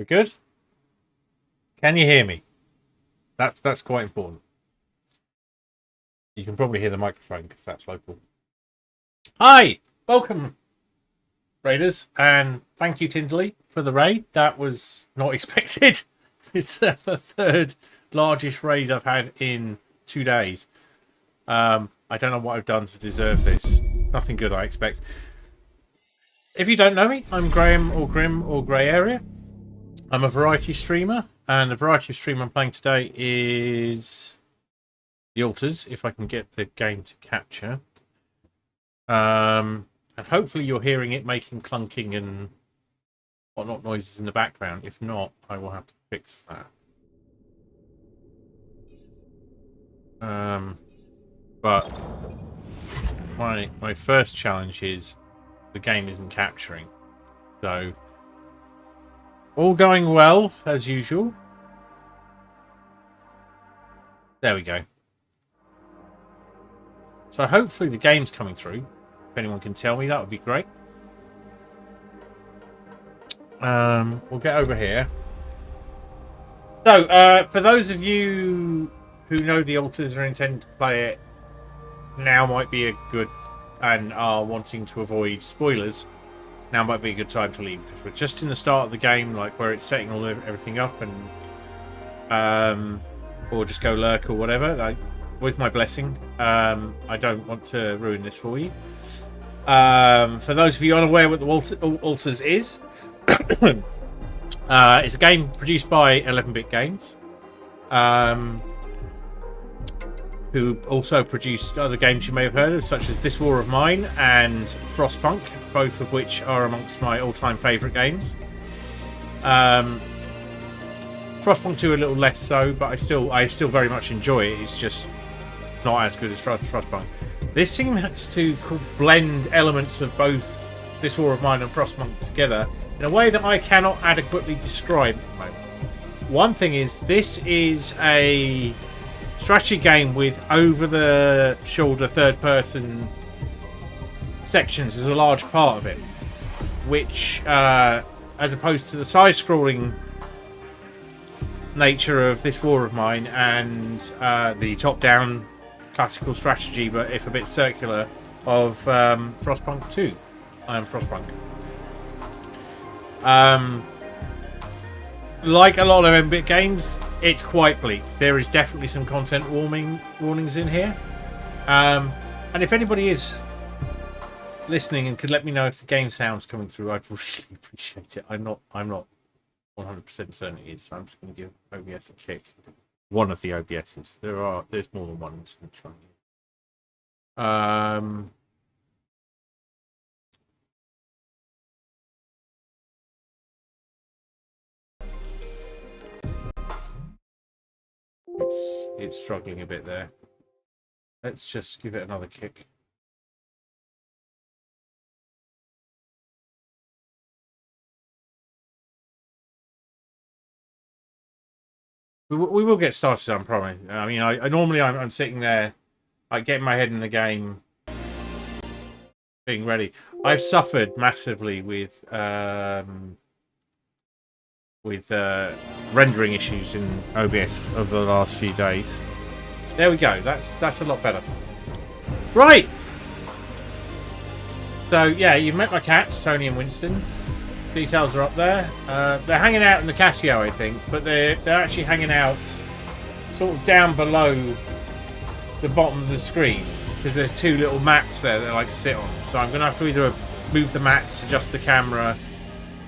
We're good? Can you hear me? That's quite important. You can probably hear the microphone because that's local. Hi! Welcome, Raiders, and thank you, Tindley, for the raid. That was not expected. It's the third largest raid I've had in 2 days. I don't know what I've done to deserve this. Nothing good, I expect. If you don't know me, I'm Graham or Grim or Grey Area. I'm a variety streamer, and the variety of stream I'm playing today is The Alters, if I can get the game to capture. And hopefully you're hearing it making clunking and whatnot noises in the background. If not, I will have to fix that. But my first challenge is the game isn't capturing. So all going well as usual. There we go. So hopefully the game's coming through. If anyone can tell me, that would be great. We'll get over here. So, for those of you who know The Alters or intend to play it, now might be a good, and are wanting to avoid spoilers, now might be a good time to leave, because we're just in the start of the game, like where it's setting everything up, and or just go lurk or whatever, like, with my blessing. I don't want to ruin this for you. For those of you unaware what the Alters is, it's a game produced by 11-Bit Games, who also produced other games you may have heard of, such as This War of Mine and Frostpunk, both of which are amongst my all-time favourite games. Frostpunk 2 a little less so, but I still very much enjoy it. It's just not as good as Frostpunk. This seems to blend elements of both This War of Mine and Frostpunk together in a way that I cannot adequately describe at the moment. One thing is, this is a strategy game with over-the-shoulder third-person sections is a large part of it, which, as opposed to the side-scrolling nature of This War of Mine and the top-down classical strategy, but if a bit circular, of Frostpunk 2. I am Frostpunk. Like a lot of M-Bit games, it's quite bleak. There is definitely some content warnings in here. And if anybody is listening and could let me know if the game sound's coming through, I'd really appreciate it. I'm not 100% certain it is, so I'm just going to give OBS a kick. One of the OBSs. There's more than one. It's struggling a bit there. Let's just give it another kick. We will get started, I promise. I mean, I normally I'm sitting there, like getting my head in the game, being ready. I've suffered massively with rendering issues in OBS over the last few days. There we go. That's a lot better. Right. So yeah, you've met my cats, Tony and Winston. Details are up there. They're hanging out in the catio, I think, but they're actually hanging out sort of down below the bottom of the screen, because there's two little mats there that I like to sit on. So I'm going to have to either move the mats, adjust the camera,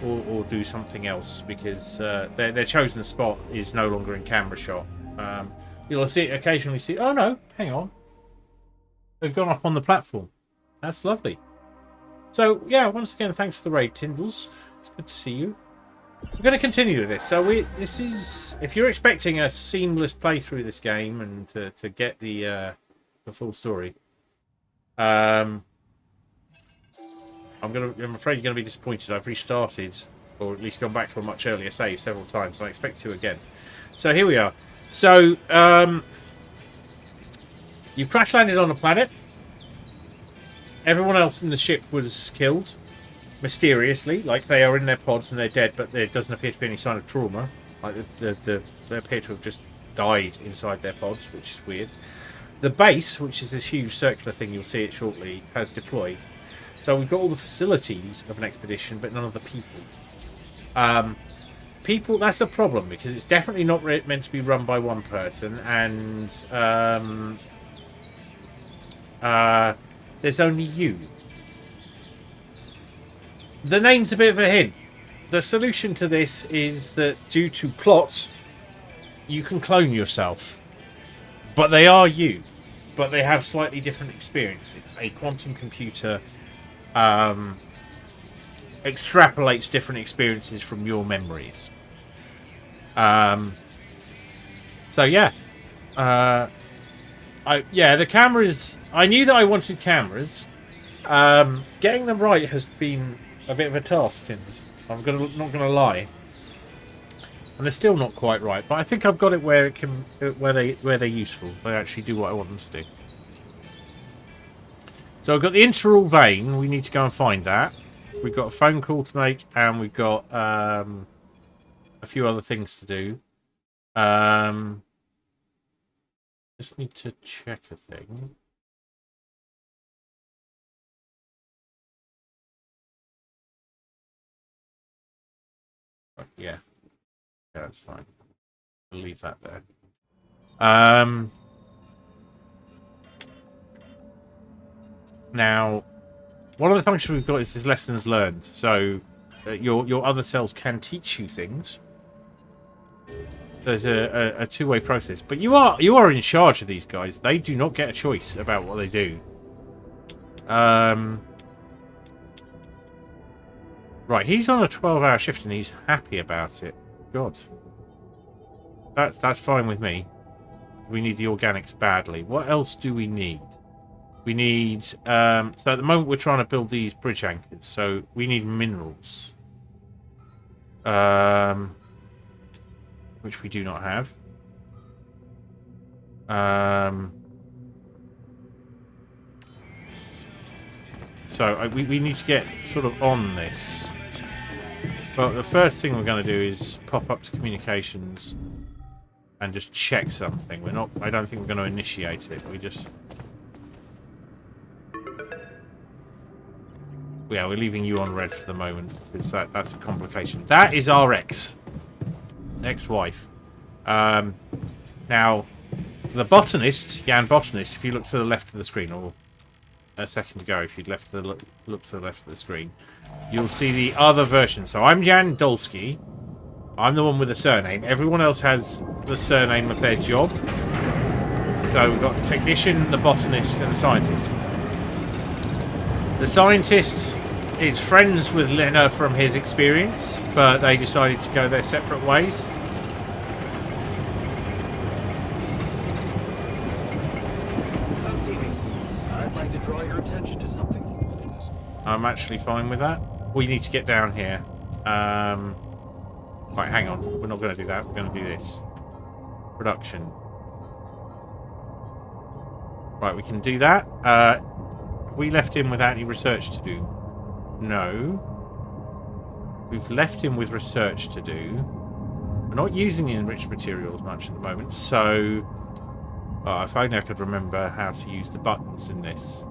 or do something else, because their chosen spot is no longer in camera shot. You'll occasionally see. Oh no, hang on. They've gone up on the platform. That's lovely. So yeah, once again, thanks for the raid, Tindles. It's good to see you. We're going to continue with this. So this is, if you're expecting a seamless playthrough of this game and to get the full story, I'm afraid you're going to be disappointed. I've restarted, or at least gone back to a much earlier save several times, and I expect to again. So here we are. So you've crash landed on a planet. Everyone else in the ship was killed, mysteriously, like they are in their pods and they're dead, but there doesn't appear to be any sign of trauma. Like they appear to have just died inside their pods, which is weird. The base, which is this huge circular thing, you'll see it shortly, has deployed. So we've got all the facilities of an expedition, but none of the people. People, that's a problem, because it's definitely not meant to be run by one person, and there's only you. The name's a bit of a hint. The solution to this is that due to plot, you can clone yourself. But they are you. But they have slightly different experiences. A quantum computer extrapolates different experiences from your memories. So yeah. The cameras... I knew that I wanted cameras. Getting them right has been a bit of a task since. I'm not gonna lie, and they're still not quite right. But I think I've got it where they're useful. They actually do what I want them to do. So I've got the interval vein. We need to go and find that. We've got a phone call to make, and we've got a few other things to do. Just need to check a thing. Yeah, that's fine. We'll leave that there. Now, one of the functions we've got is this lessons learned. So your other cells can teach you things. There's a two-way process, but you are in charge of these guys. They do not get a choice about what they do. Right, he's on a 12-hour shift and he's happy about it. God. That's fine with me. We need the organics badly. What else do we need? We need... so at the moment we're trying to build these bridge anchors. So we need minerals. Which we do not have. So we need to get sort of on this. Well, the first thing we're going to do is pop up to communications and just check something. We're not. I don't think we're going to initiate it. We just. Yeah, we're leaving you on red for the moment because that's a complication. That is our ex-wife. Now, the botanist, Jan Botanist. If you look to the left of the screen, or a second ago, if you'd look to the left of the screen, you'll see the other version. So I'm Jan Dolsky. I'm the one with the surname. Everyone else has the surname of their job. So we've got the technician, the botanist, and the scientist. The scientist is friends with Lena from his experience, but they decided to go their separate ways. I'm actually fine with that. We need to get down here. Right, hang on. We're not going to do that. We're going to do this. Production. Right, we can do that. We left him without any research to do. No. We've left him with research to do. We're not using the enriched materials much at the moment, so... Oh, if only I could remember how to use the buttons in this.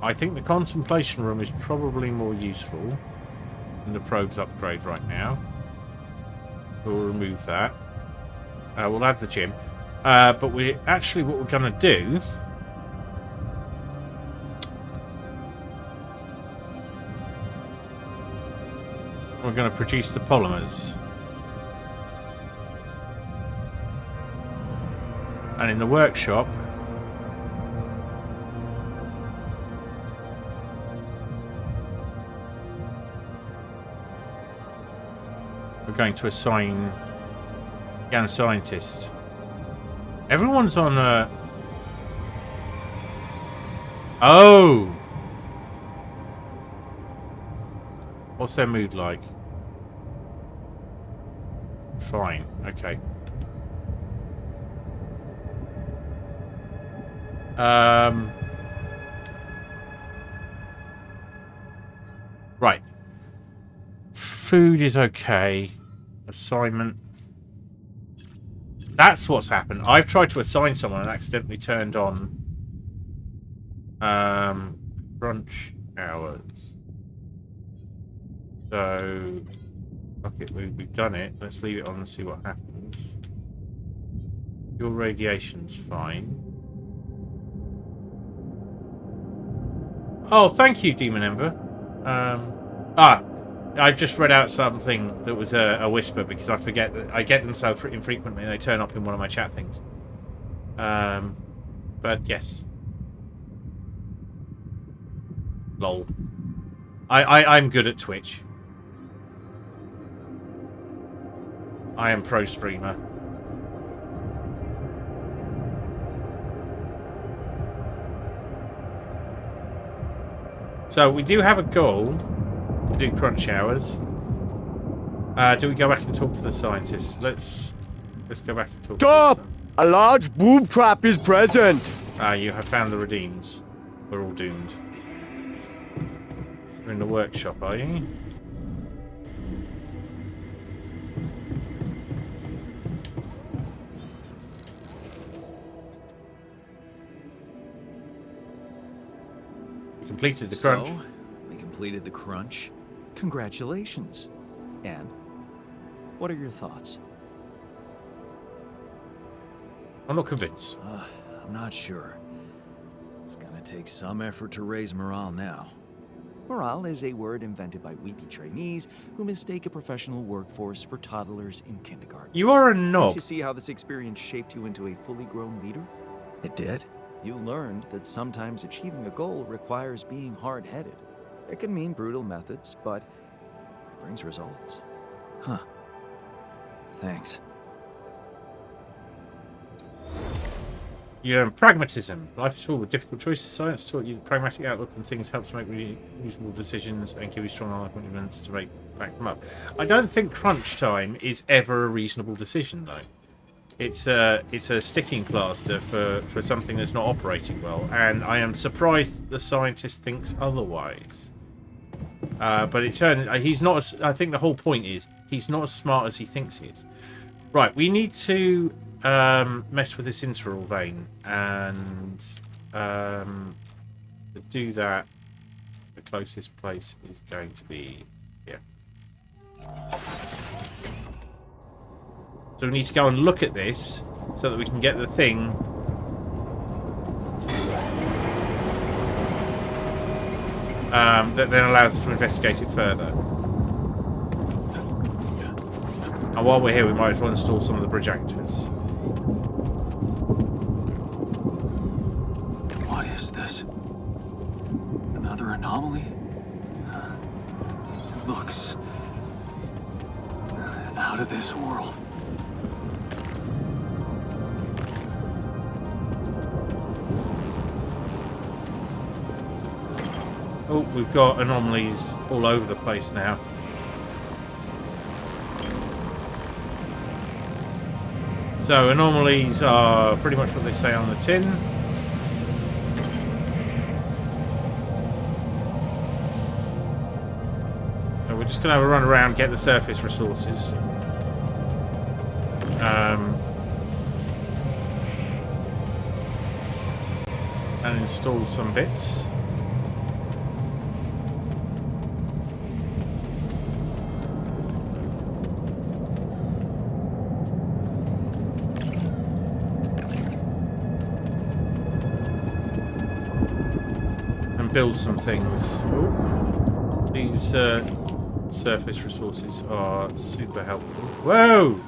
I think the contemplation room is probably more useful than the probes upgrade right now. We'll remove that. We'll add the gym. But what we're going to do... We're going to produce the polymers. And in the workshop... We're going to assign Jan Scientist. Everyone's on a... Oh! What's their mood like? Fine, okay. food is okay. Assignment. That's what's happened. I've tried to assign someone and accidentally turned on crunch hours. So, okay, we've done it. Let's leave it on and see what happens. Your radiation's fine. Oh, thank you, Demon Ember. I've just read out something that was a whisper because I forget that I get them so infrequently and they turn up in one of my chat things. But yes. Lol. I'm good at Twitch. I am pro streamer. So we do have a goal to do crunch hours. Do we go back and talk to the scientists? Let's go back and talk. Stop! A large boob trap is present. You have found the redeems. We're all doomed. You're in the workshop, are you? Completed the crunch. So, we completed the crunch. Congratulations. And what are your thoughts? I'm not convinced. I'm not sure. It's gonna take some effort to raise morale now. Morale is a word invented by weepy trainees who mistake a professional workforce for toddlers in kindergarten. You are a Don't knob. you see how this experience shaped you into a fully grown leader? It did. You learned that sometimes achieving a goal requires being hard-headed. It can mean brutal methods, but it brings results. Huh. Thanks. Pragmatism. Life is full with difficult choices. Science taught you that pragmatic outlook on things helps make reasonable decisions and give you strong arguments to back them up. I don't think crunch time is ever a reasonable decision, though. It's a sticking plaster for something that's not operating well, and I am surprised that the scientist thinks otherwise. But it turns he's not. I think the whole point is he's not as smart as he thinks he is. Right, we need to mess with this interval vein, and to do that, the closest place is going to be here. So we need to go and look at this so that we can get the thing that then allows us to investigate it further. And while we're here, we might as well install some of the bridge actors. What is this? Another anomaly? It looks out of this world. Oh, we've got anomalies all over the place now. So anomalies are pretty much what they say on the tin. So we're just going to have a run around, get the surface resources. And install some bits. Build some things. Ooh. These surface resources are super helpful. Whoa!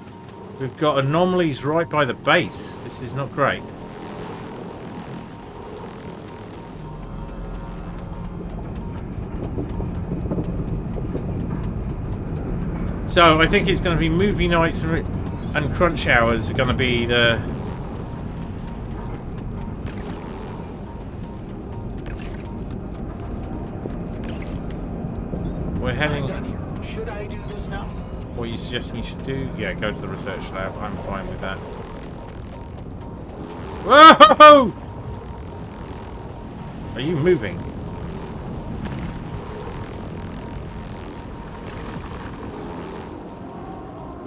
We've got anomalies right by the base. This is not great. So I think it's going to be movie nights and crunch hours are going to be the... We're heading... Should I do this now? What are you suggesting you should do? Yeah, go to the research lab. I'm fine with that. Whoa! Are you moving?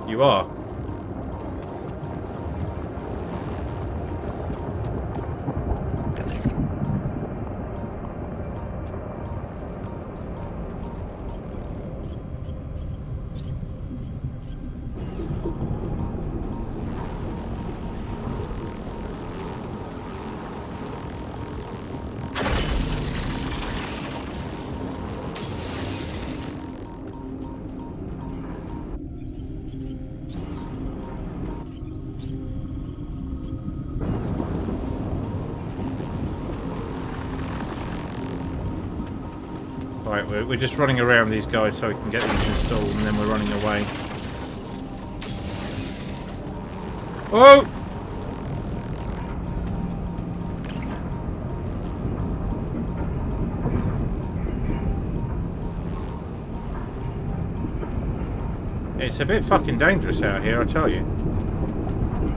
You are. Right, we're just running around these guys so we can get these installed, and then we're running away. Oh! It's a bit fucking dangerous out here, I tell you.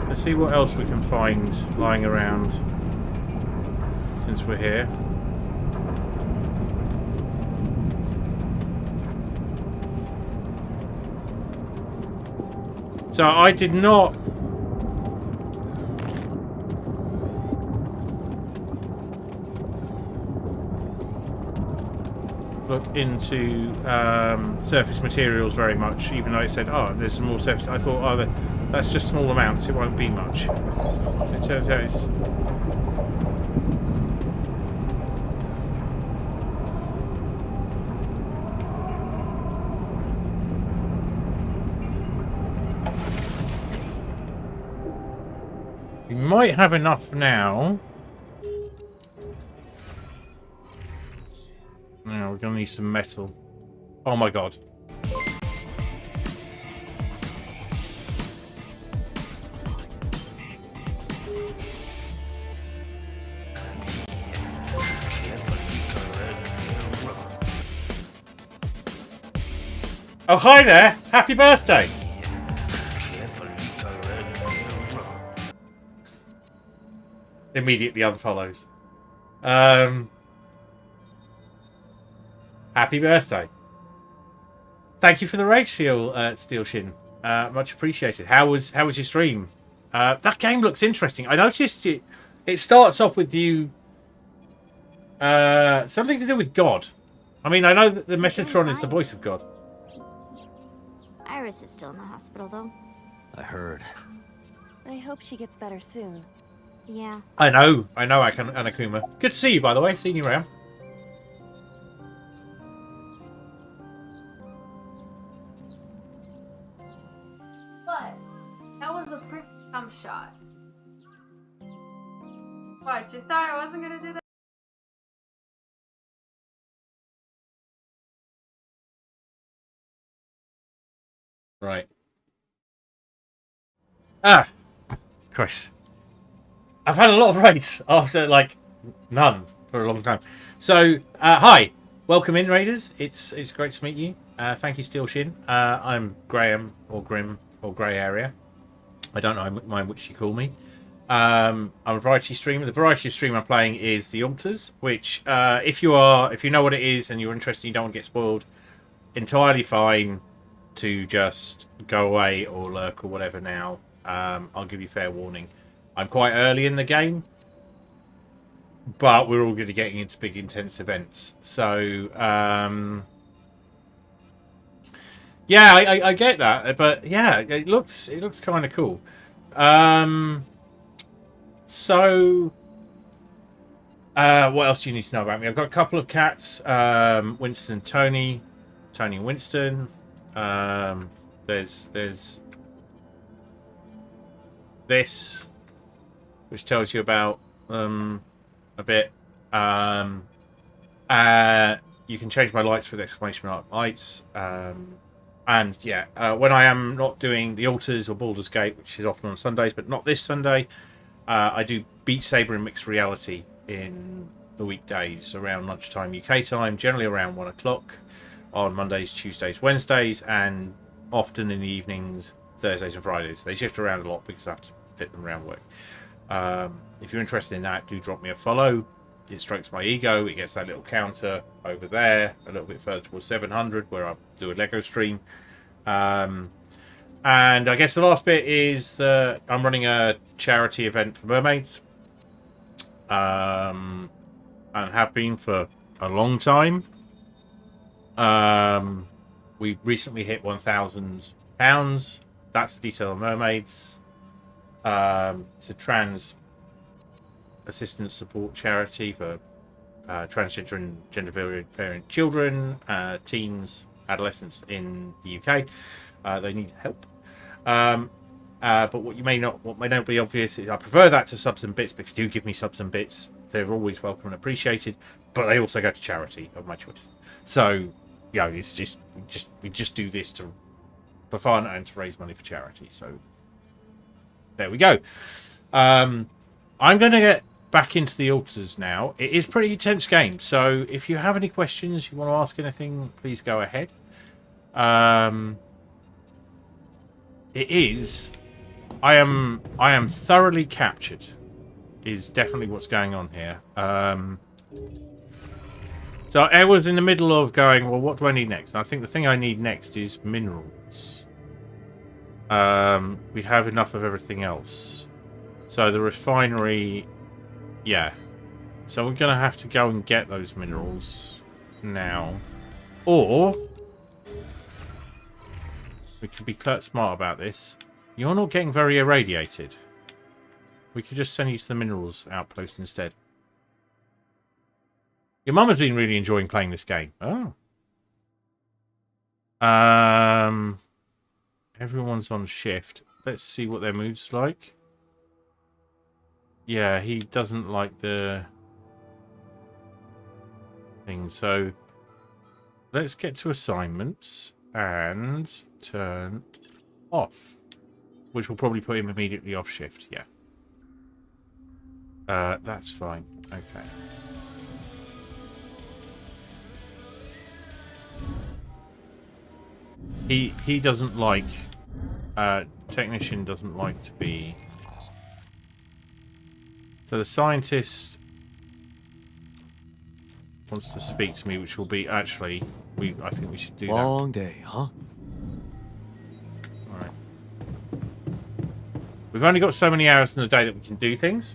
Let's see what else we can find lying around since we're here. So I did not look into surface materials very much, even though it said, oh, there's some more surface. I thought, oh, that's just small amounts, it won't be much. It turns out it's... We might have enough now. Now we're gonna need some metal. Oh my god. Oh, hi there! Happy birthday! Immediately unfollows. Happy birthday. Thank you for the raid, Steel Shin. Much appreciated. How was your stream? That game looks interesting. I noticed it starts off with you something to do with God. I mean, I know that the Metatron is the voice of God. Iris is still in the hospital, though. I heard. I hope she gets better soon. Yeah. I know, Anakuma. Good to see you, by the way. Seeing you around. But that was a perfect jump shot. What, you thought I wasn't gonna do that? Right. Ah, Chris. I've had a lot of raids after, like, none for a long time. So, hi. Welcome in, raiders. It's great to meet you. Thank you, Steel Shin. I'm Graham, or Grim, or Grey Area. I don't mind which you call me. I'm a variety streamer. The variety of stream I'm playing is The Altars, which, if you know what it is and you're interested and you don't want to get spoiled, entirely fine to just go away or lurk or whatever now. I'll give you fair warning. I'm quite early in the game, but we're all going to be getting into big, intense events. So, yeah, I get that, but yeah, it looks kind of cool. So, what else do you need to know about me? I've got a couple of cats, Winston, Tony and Winston. There's this, which tells you about a bit. You can change my lights with exclamation mark lights. And yeah, when I am not doing the Altars or Baldur's Gate, which is often on Sundays, but not this Sunday, I do Beat Saber and Mixed Reality in the weekdays around lunchtime UK time, generally around 1 o'clock on Mondays, Tuesdays, Wednesdays, and often in the evenings, Thursdays and Fridays. They shift around a lot because I have to fit them around work. If you're interested in that, do drop me a follow. It strokes my ego. It gets that little counter over there, a little bit further towards 700, where I do a Lego stream. And And I guess the last bit is I'm running a charity event for mermaids. And have been for a long time. We recently hit £1,000. That's the Detail of Mermaids. It's a trans assistance support charity for transgender and gender variant children, teens, adolescents in the UK. They need help. But what may not be obvious is I prefer that to subs and bits. But if you do give me subs and bits, they're always welcome and appreciated. But they also go to charity of my choice. So yeah, it's just we just do this for fun and to raise money for charity. So there we go. I'm going to get back into the altars now. It is a pretty intense game. So if you have any questions, you want to ask anything, please go ahead. It is. I am thoroughly captured. Is definitely what's going on here. So I was in the middle of going, well, what do I need next? And I think the thing I need next is minerals. We have enough of everything else. So the refinery, yeah. So we're going to have to go and get those minerals now. Or we could be smart about this. You're not getting very irradiated. We could just send you to the minerals outpost instead. Your mum has been really enjoying playing this game. Oh. Everyone's on shift. Let's see what their mood's like. Yeah, he doesn't like the thing. So let's get to assignments and turn off, which will probably put him immediately off shift. Yeah. That's fine. Okay. He doesn't like technician doesn't like to be. So the scientist wants to speak to me, which will be actually I think we should do that. Long day, huh? All right. We've only got so many hours in the day that we can do things,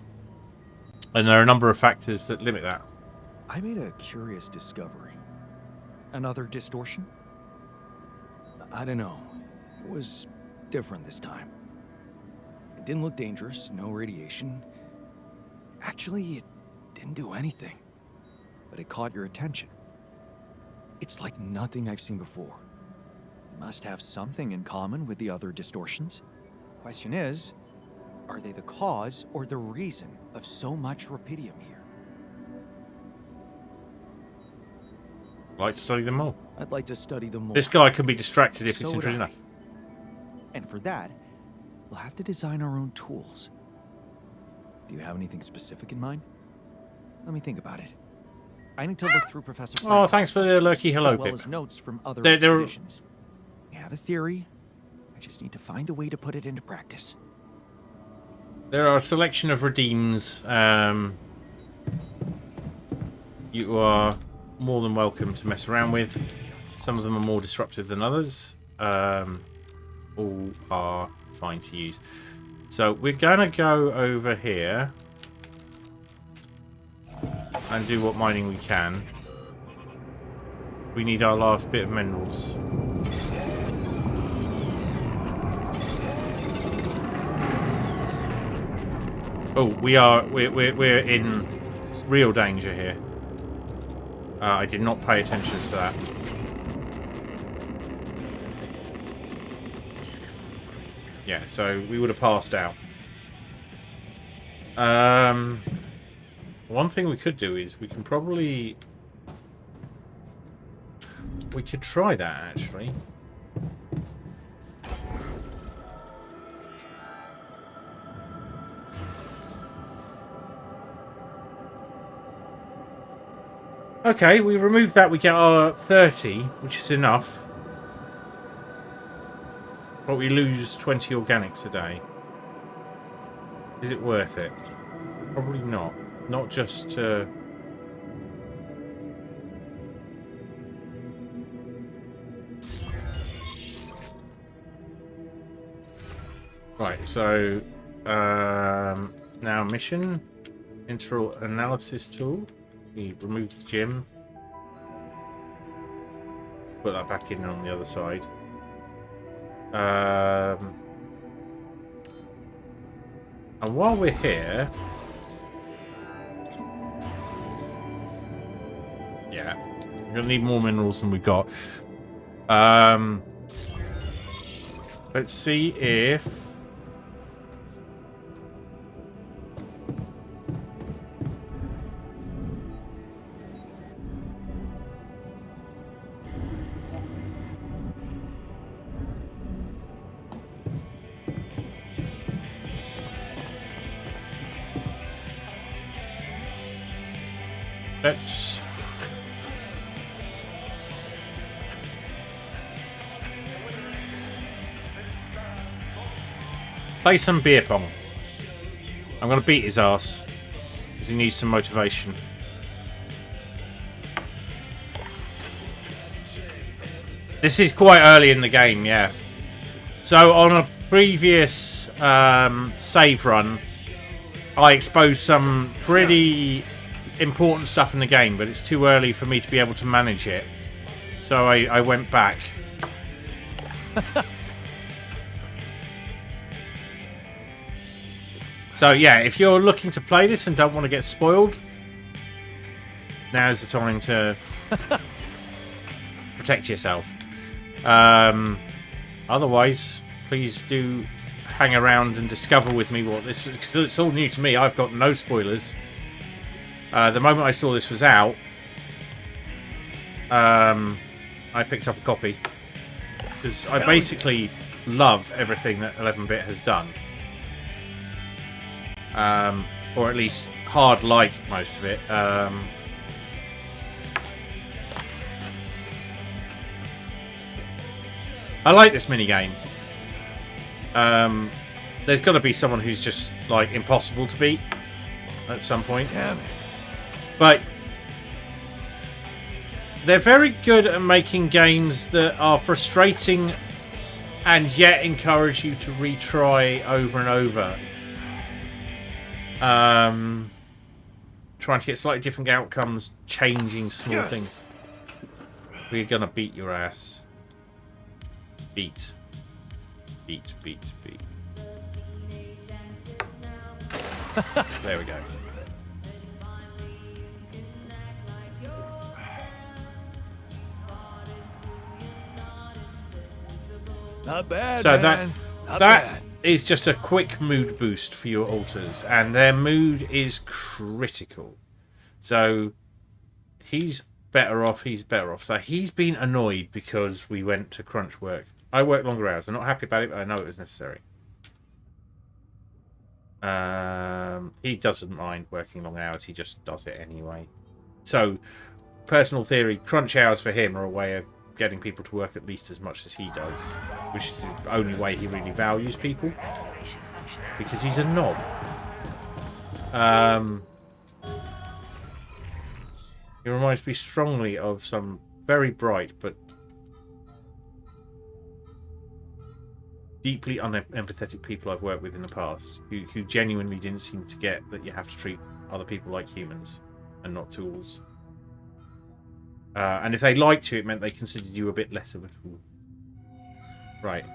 and there are a number of factors that limit that. I made a curious discovery. Another distortion? I don't know. It was different this time. It didn't look dangerous, no radiation. Actually, it didn't do anything. But it caught your attention. It's like nothing I've seen before. It must have something in common with the other distortions. Question is, are they the cause or the reason of so much rupidium here? I'd like to study them all. I'd like to study them more. This guy can be distracted if So it's would interesting I. enough. And for that, we'll have to design our own tools. Do you have anything specific in mind? Let me think about it. I need to look through Professor Oh, Frank's thanks for the lectures, lurky hello, as well Pip. as notes from other They're- expeditions. We have a theory. I just need to find a way to put it into practice. There are a selection of redeems. You are more than welcome to mess around with. Some of them are more disruptive than others. All are fine to use. So we're gonna go over here and do what mining we can. We need our last bit of minerals. Oh, we're in real danger here. I did not pay attention to that. Yeah, so we would have passed out. One thing we could do is we could try that actually. Okay, we remove that, we get our 30, which is enough. But we lose 20 organics a day. Is it worth it? Probably not. Not just to... Right, so now mission, internal analysis tool. We remove the gym. Put that back in on the other side. And while we're here, yeah, we're gonna need more minerals than we got. Let's see if let's play some beer pong. I'm going to beat his ass because he needs some motivation. This is quite early in the game, yeah. So on a previous save run, I exposed some pretty important stuff in the game, but it's too early for me to be able to manage it. So I went back. So yeah, if you're looking to play this and don't want to get spoiled, now's the time to protect yourself. Otherwise, please do hang around and discover with me what this is, because it's all new to me. I've got no spoilers. The moment I saw this was out, I picked up a copy because I basically love everything that 11-bit has done, or at least hard like most of it. I like this minigame. There's got to be someone who's just like impossible to beat at some point. Damn it. But they're very good at making games that are frustrating and yet encourage you to retry over and over. Trying to get slightly different outcomes, changing small things. We're gonna beat your ass. Beat. Beat, beat, beat. There we go. Not bad, So man. that Not bad. is just a quick mood boost for your alters, and their mood is critical. So he's better off. He's better off. So he's been annoyed because we went to crunch work. I work longer hours. I'm not happy about it, but I know it was necessary. He doesn't mind working long hours. He just does it anyway. So, personal theory: crunch hours for him are a way of getting people to work at least as much as he does, which is the only way he really values people, because he's a knob. He reminds me strongly of some very bright but deeply unempathetic people I've worked with in the past, who genuinely didn't seem to get that you have to treat other people like humans and not tools. And if they liked you, it meant they considered you a bit less of a tool. Right.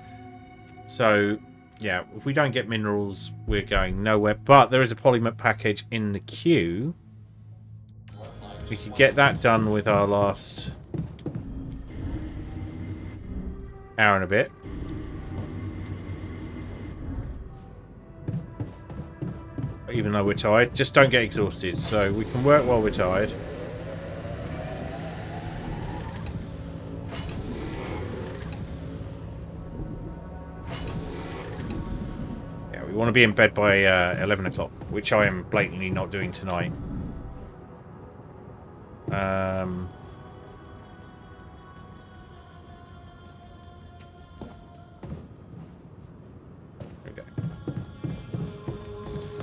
So, yeah, if we don't get minerals, we're going nowhere. But there is a polymorph package in the queue. We could get that done with our last hour and a bit. Even though we're tired, just don't get exhausted. So we can work while we're tired. Yeah, we want to be in bed by 11 o'clock, which I am blatantly not doing tonight.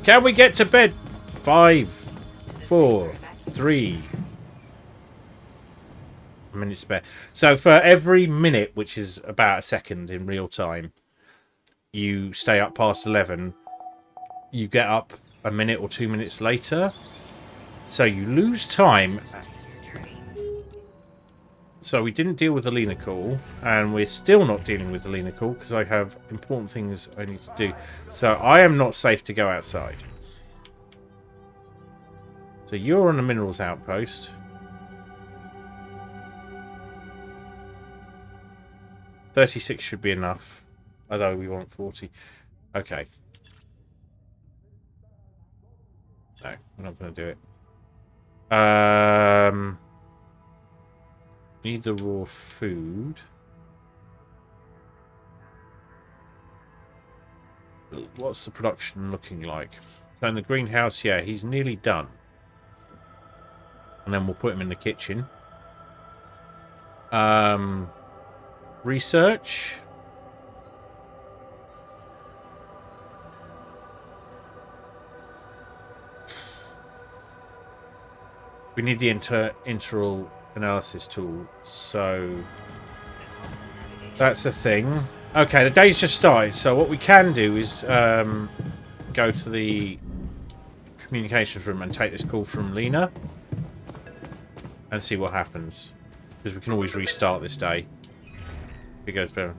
Can we get to bed? 5, 4, 3. A minute spare. So for every minute, which is about a second in real time, you stay up past 11, you get up a minute or 2 minutes later. So you lose time. So we didn't deal with the Lena call, and we're still not dealing with the Lena call because I have important things I need to do. So I am not safe to go outside. So you're on the minerals outpost. $36 should be enough, although we want 40. Okay. No, we're not going to do it. Need the raw food. What's the production looking like? So in the greenhouse, yeah, he's nearly done. And then we'll put him in the kitchen. Research. We need the integral analysis tool, so that's a thing. Okay, the day's just started, so what we can do is go to the communications room and take this call from Lena and see what happens, because we can always restart this day if it goes better.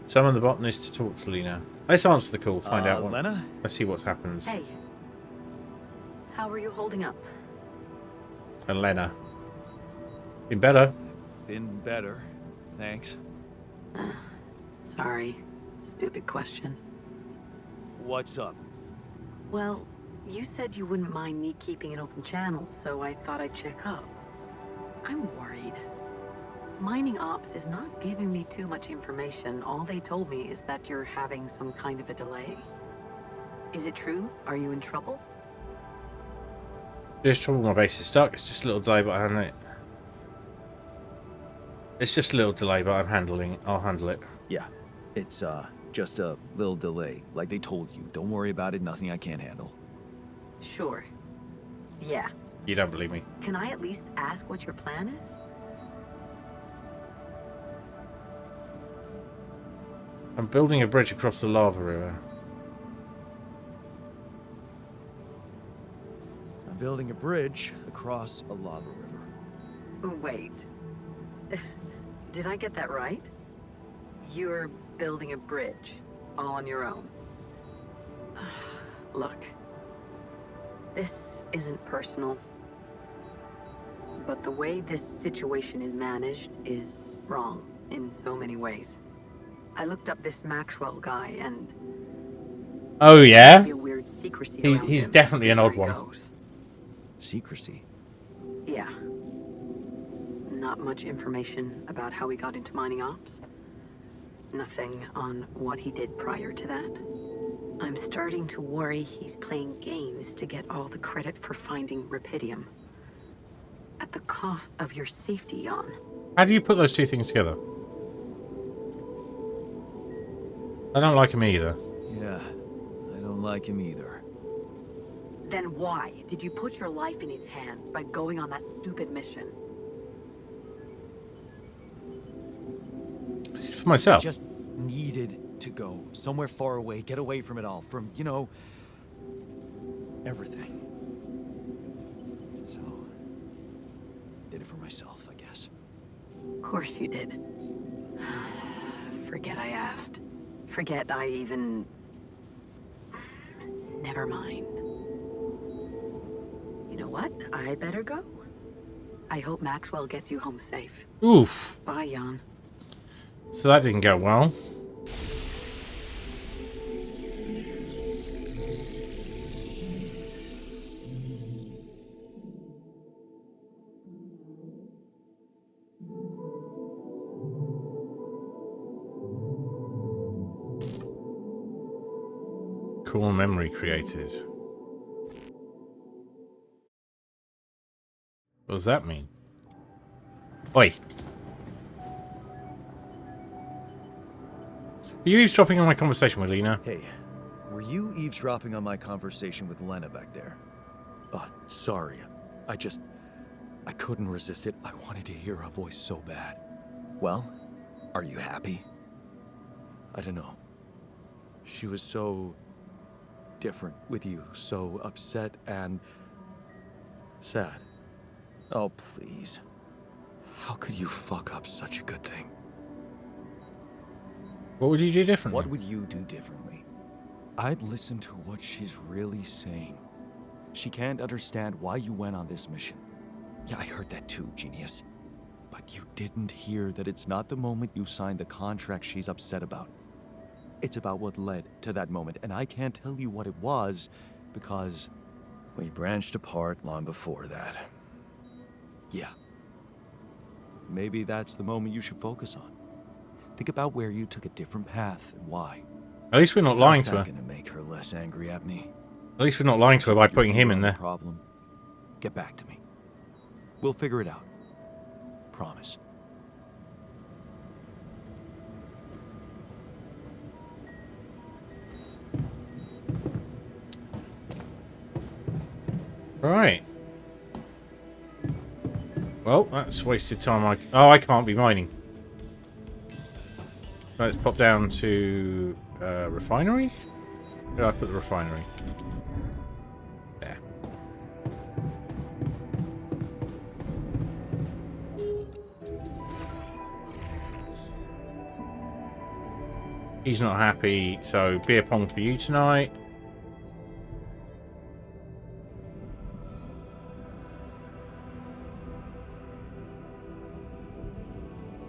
Summon the botanist to talk to Lena. Let's answer the call, find out what. Lena? Let's see what happens. Hey. How are you holding up? And Lena. Been better. Been better. Thanks. Sorry. Stupid question. What's up? Well, you said you wouldn't mind me keeping an open channel, so I thought I'd check up. I'm worried. Mining Ops is not giving me too much information. All they told me is that you're having some kind of a delay. Is it true? Are you in trouble? Just trouble, my base is stuck. It's just a little delay, but I handle it. It's just a little delay, but I'm handling it. I'll handle it. Yeah, it's just a little delay. Like they told you. Don't worry about it. Nothing I can't handle. Sure. Yeah. You don't believe me? Can I at least ask what your plan is? I'm building a bridge across the lava river. I'm building a bridge across a lava river. Wait. Did I get that right? You're building a bridge, all on your own. Look. This isn't personal. But the way this situation is managed is wrong in so many ways. I looked up this Maxwell guy and... Oh, yeah? A weird secrecy He's around definitely him an odd where he one. goes. Secrecy. Yeah. Not much information about how he got into mining ops. Nothing on what he did prior to that. I'm starting to worry he's playing games to get all the credit for finding Rapidium. At the cost of your safety, Jan. How do you put those two things together? I don't like him either. Yeah, I don't like him either. Then why did you put your life in his hands by going on that stupid mission? For myself. Just needed to go somewhere far away, get away from it all, from, you know, everything. So, did it for myself, I guess. Of course you did. Forget I asked. Forget I even... Never mind. You know what? I better go. I hope Maxwell gets you home safe. Oof. Bye, Jan. So that didn't go well. Cool memory created. What does that mean? Oi. Are you eavesdropping on my conversation with Lena? Hey, were you eavesdropping on my conversation with Lena back there? Sorry. I couldn't resist it. I wanted to hear her voice so bad. Well, are you happy? I don't know. She was so different with you, so upset and sad. Oh, please. How could you fuck up such a good thing? What would you do differently? What would you do differently? I'd listen to what she's really saying. She can't understand why you went on this mission. Yeah, I heard that too, genius. But you didn't hear that it's not the moment you signed the contract she's upset about. It's about what led to that moment, and I can't tell you what it was because we branched apart long before that. Yeah. Maybe that's the moment you should focus on. Think about where you took a different path and why. At least we're not lying How's to her. that gonna make her less angry at me? At least we're not lying to her by putting him in there. Problem. Get back to me. We'll figure it out. Promise. Right. Well, that's wasted time. I can't be mining. Let's pop down to refinery. Where did I put the refinery? There. He's not happy, so beer pong for you tonight.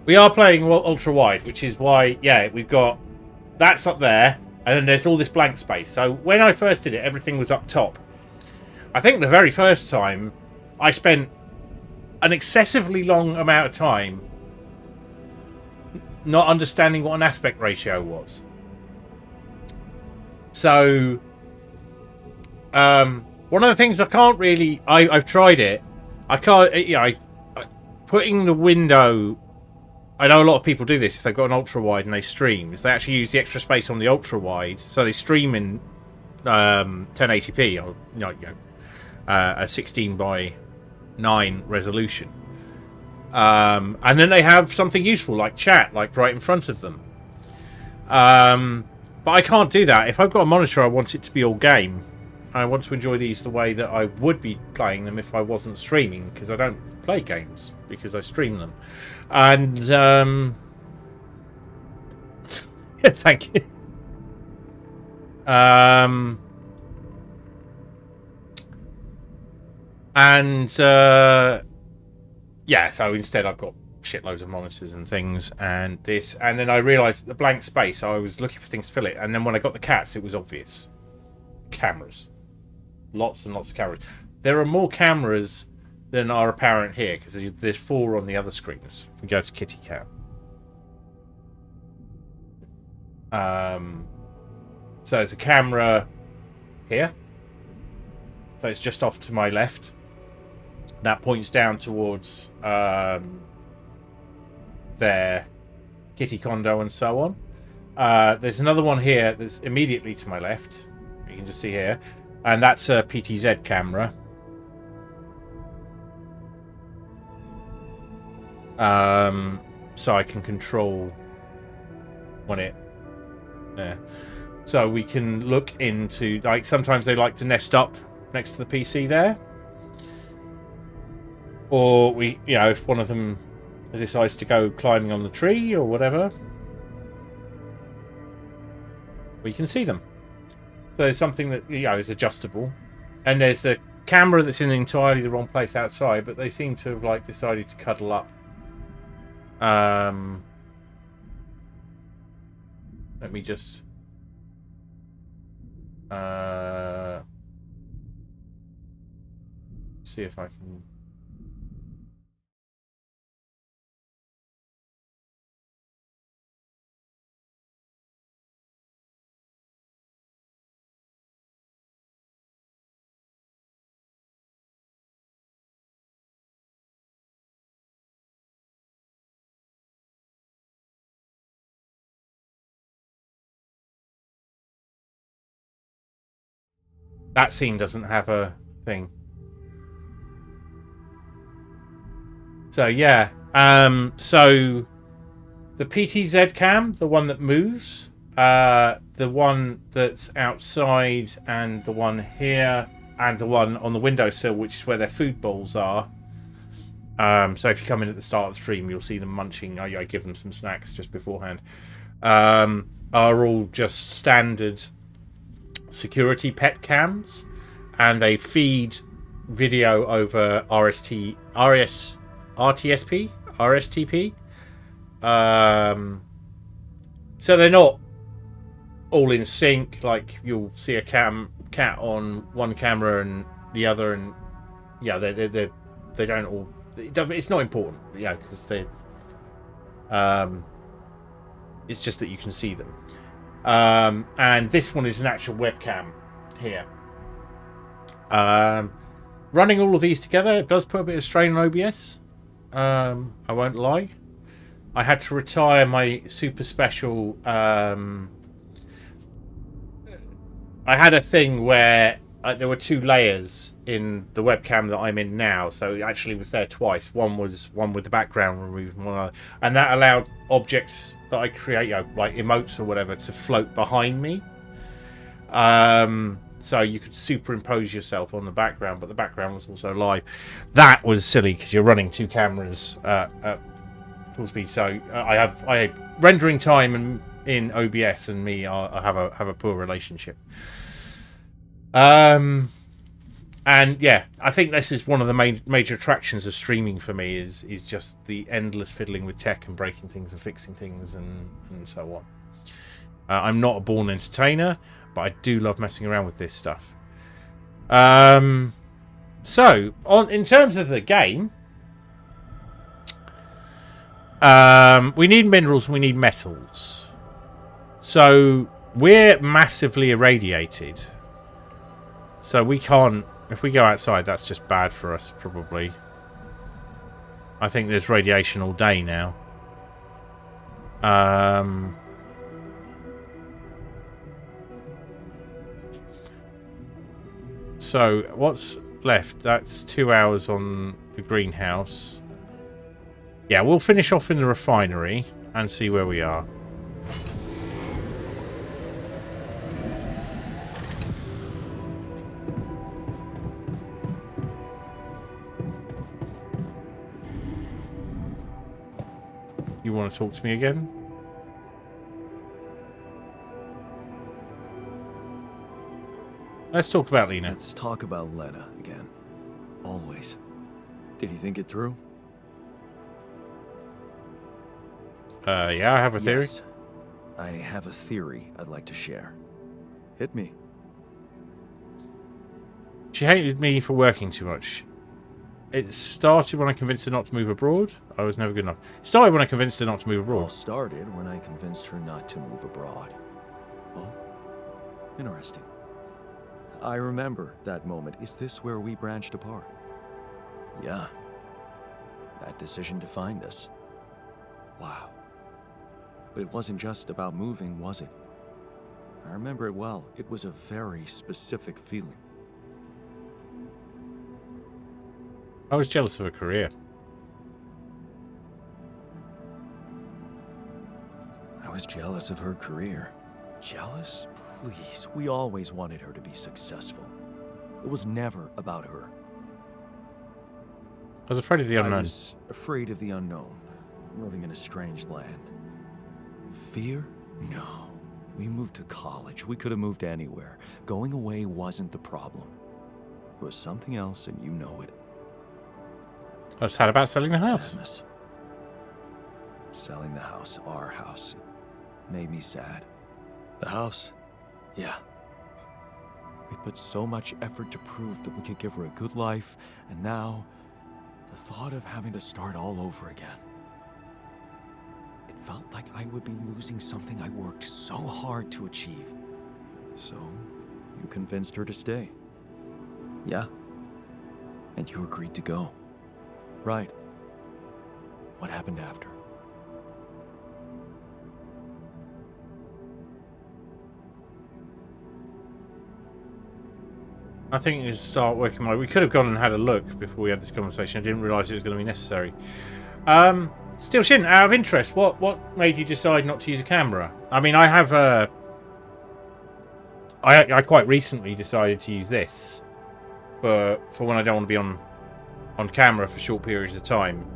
We are playing ultra wide, which is why, yeah, we've got that's up there, and then there's all this blank space. So when I first did it, everything was up top. I think the very first time, I spent an excessively long amount of time not understanding what an aspect ratio was. So, one of the things I can't really, I've tried it. I can't, putting the window. I know a lot of people do this if they've got an ultra wide and they stream. Is they actually use the extra space on the ultra wide, so they stream in 1080p or a 16:9 resolution, and then they have something useful like chat, like right in front of them. But I can't do that. If I've got a monitor, I want it to be all game. I want to enjoy these the way that I would be playing them if I wasn't streaming, because I don't play games because I stream them. And thank you. Yeah, so instead I've got shitloads of monitors and things and this, and then I realised the blank space, I was looking for things to fill it, and then when I got the cats it was obvious. Cameras. Lots and lots of cameras. There are more cameras than are apparent here, because there's 4 on the other screens. We go to Kitty Cat. So there's a camera here. So it's just off to my left. That points down towards their kitty condo and so on. There's another one here that's immediately to my left. You can just see here. And that's a PTZ camera. So I can control on it. Yeah. So we can look into, like, sometimes they like to nest up next to the PC there. Or we, if one of them decides to go climbing on the tree or whatever, we can see them. So there's something that, is adjustable. And there's the camera that's in entirely the wrong place outside, but they seem to have, like, decided to cuddle up. Let me just... see if I can... That scene doesn't have a thing. So yeah, so the PTZ cam, the one that moves, the one that's outside, and the one here, and the one on the windowsill, which is where their food bowls are. So if you come in at the start of the stream, you'll see them munching. I give them some snacks just beforehand. Are all just standard security pet cams, and they feed video over RTSP. So they're not all in sync. Like you'll see a cat on one camera and the other, and yeah, they don't all. It's not important, yeah, because they. It's just that you can see them. And this one is an actual webcam here. Running all of these together, it does put a bit of strain on OBS. I won't lie. I had to retire my super special. I had a thing where there were 2 layers in the webcam that I'm in now, so it actually was there twice. One was one with the background removed, and that allowed objects that I create, like emotes or whatever, to float behind me. So you could superimpose yourself on the background, but the background was also live. That was silly because you're running 2 cameras at full speed. So I rendering time in OBS and me I have a poor relationship. And yeah, I think this is one of the major attractions of streaming for me is just the endless fiddling with tech and breaking things and fixing things and so on. I'm not a born entertainer, but I do love messing around with this stuff. So in terms of the game, we need minerals and we need metals. So we're massively irradiated. So we can't. If we go outside, that's just bad for us, probably. I think there's radiation all day now. So what's left? That's 2 hours on the greenhouse. Yeah, we'll finish off in the refinery and see where we are. You want to talk to me again? Let's talk about Lena. Let's talk about Lena again. Always. Did you think it through? Yeah, I have a theory. Yes. I have a theory I'd like to share. Hit me. She hated me for working too much. It started when I convinced her not to move abroad. I was never good enough. It started when I convinced her not to move All abroad. started when I convinced her not to move abroad. Oh, interesting. I remember that moment. Is this where we branched apart? Yeah. That decision defined us. Wow. But it wasn't just about moving, was it? I remember it well. It was a very specific feeling. I was jealous of her career. I was jealous of her career. Jealous? Please, we always wanted her to be successful. It was never about her. I was afraid of the I unknown. was afraid of the unknown, living in a strange land. Fear? No. We moved to college. We could have moved anywhere. Going away wasn't the problem. It was something else, and you know it. I was sad about selling the house. Sadness. Selling the house, our house, made me sad. The house? Yeah. We put so much effort to prove that we could give her a good life, and now, the thought of having to start all over again. It felt like I would be losing something I worked so hard to achieve. So, you convinced her to stay. Yeah. And you agreed to go. Right. What happened after? I think you start working my... We could have gone and had a look before we had this conversation. I didn't realise it was going to be necessary. Still, Shin, out of interest, what made you decide not to use a camera? I mean, I have I quite recently decided to use this for when I don't want to be on camera for short periods of time.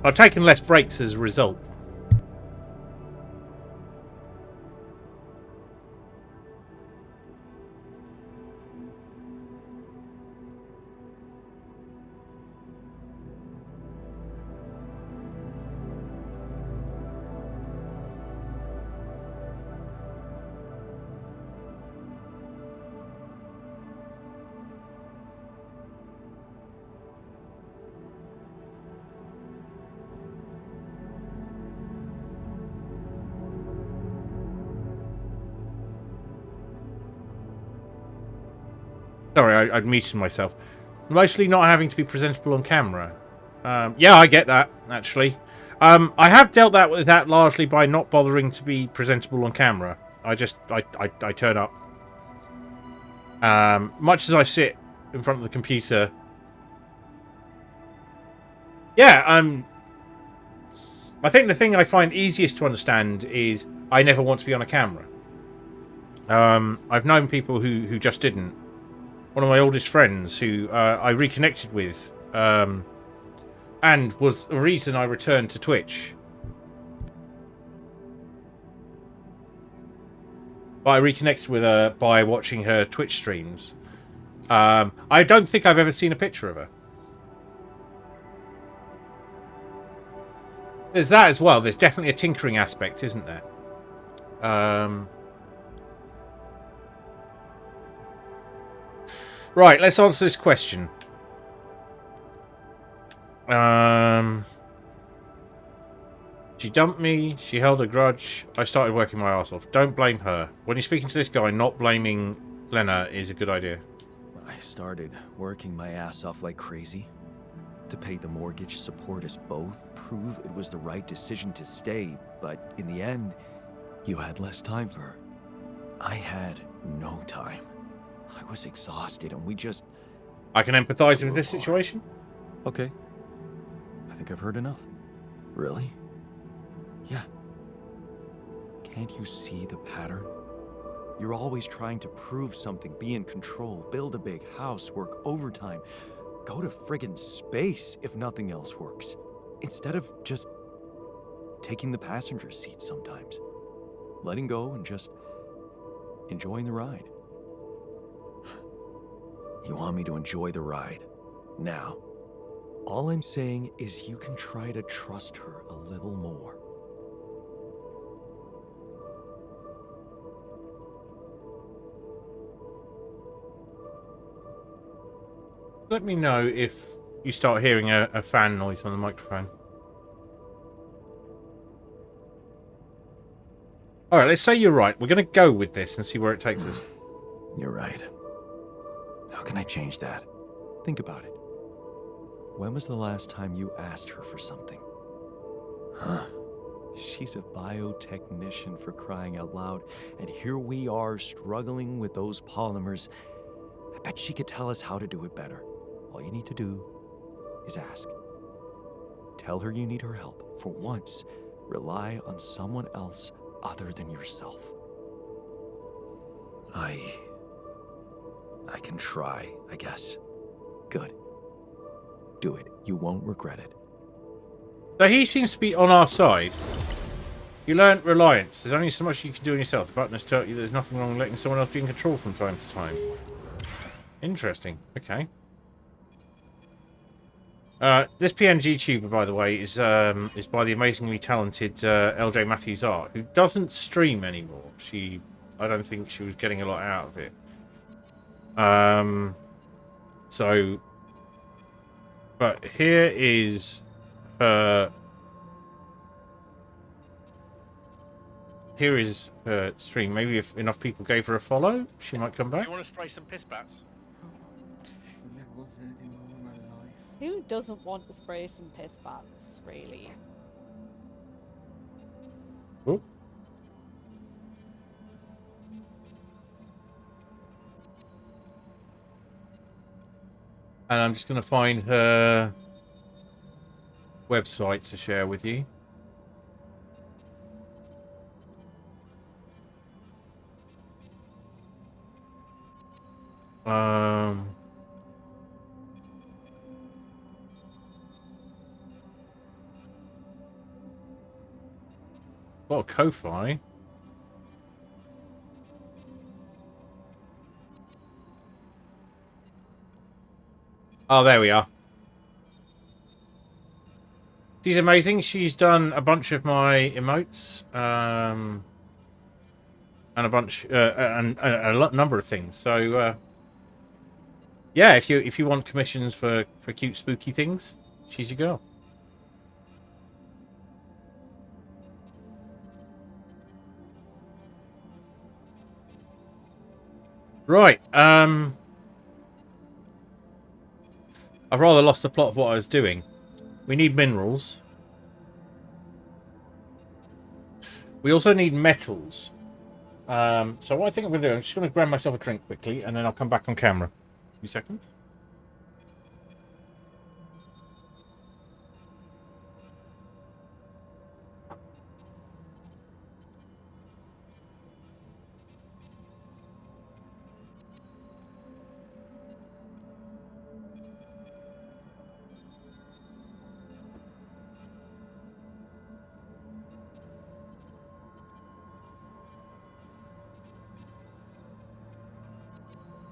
I've taken less breaks as a result. Sorry, I'd muted myself. Mostly not having to be presentable on camera. Yeah, I get that, actually. I have dealt with that largely by not bothering to be presentable on camera. I turn up. Much as I sit in front of the computer. Yeah, I think the thing I find easiest to understand is I never want to be on a camera. I've known people who just didn't. One of my oldest friends who I reconnected with and was the reason I returned to Twitch. But I reconnected with her by watching her Twitch streams. I don't think I've ever seen a picture of her. There's that as well. There's definitely a tinkering aspect, isn't there? Right, let's answer this question. She dumped me. She held a grudge. I started working my ass off. Don't blame her. When you're speaking to this guy, not blaming Lena is a good idea. I started working my ass off like crazy to pay the mortgage, support us both, prove it was the right decision to stay, but in the end, you had less time for her. I had no time. I was exhausted and we just... I can empathize with this situation. Okay. I think I've heard enough. Really? Yeah. Can't you see the pattern? You're always trying to prove something, be in control, build a big house, work overtime, go to friggin' space if nothing else works, instead of just taking the passenger seat sometimes, letting go and just enjoying the ride. You want me to enjoy the ride now? All I'm saying is you can try to trust her a little more. Let me know if you start hearing a fan noise on the microphone. Alright, let's say you're right. We're going to go with this and see where it takes us. You're right. How can I change that? Think about it. When was the last time you asked her for something? Huh? She's a biotechnician, for crying out loud, and here we are struggling with those polymers. I bet she could tell us how to do it better. All you need to do is ask. Tell her you need her help. For once, rely on someone else other than yourself. I can try, I guess. Good. Do it. You won't regret it. So he seems to be on our side. You learnt reliance. There's only so much you can do on yourself. The button has taught you there's nothing wrong with letting someone else be in control from time to time. Interesting. Okay. This PNG tuber, by the way, is by the amazingly talented LJ Matthews Art, who doesn't stream anymore. I don't think she was getting a lot out of it. But here is her. Here is her stream. Maybe if enough people gave her a follow, she might come back. You want to spray some piss bats? Who doesn't want to spray some piss bats, really? Ooh. And I'm just going to find her website to share with you. Well, Ko-Fi. Oh, there we are. She's amazing. She's done a bunch of my emotes, and a bunch, and a number of things. So, yeah, if you want commissions for cute, spooky things, she's your girl. Right. I've rather lost the plot of what I was doing. We need minerals. We also need metals. So what I think I'm going to do, I'm just going to grab myself a drink quickly, and then I'll come back on camera. A few seconds.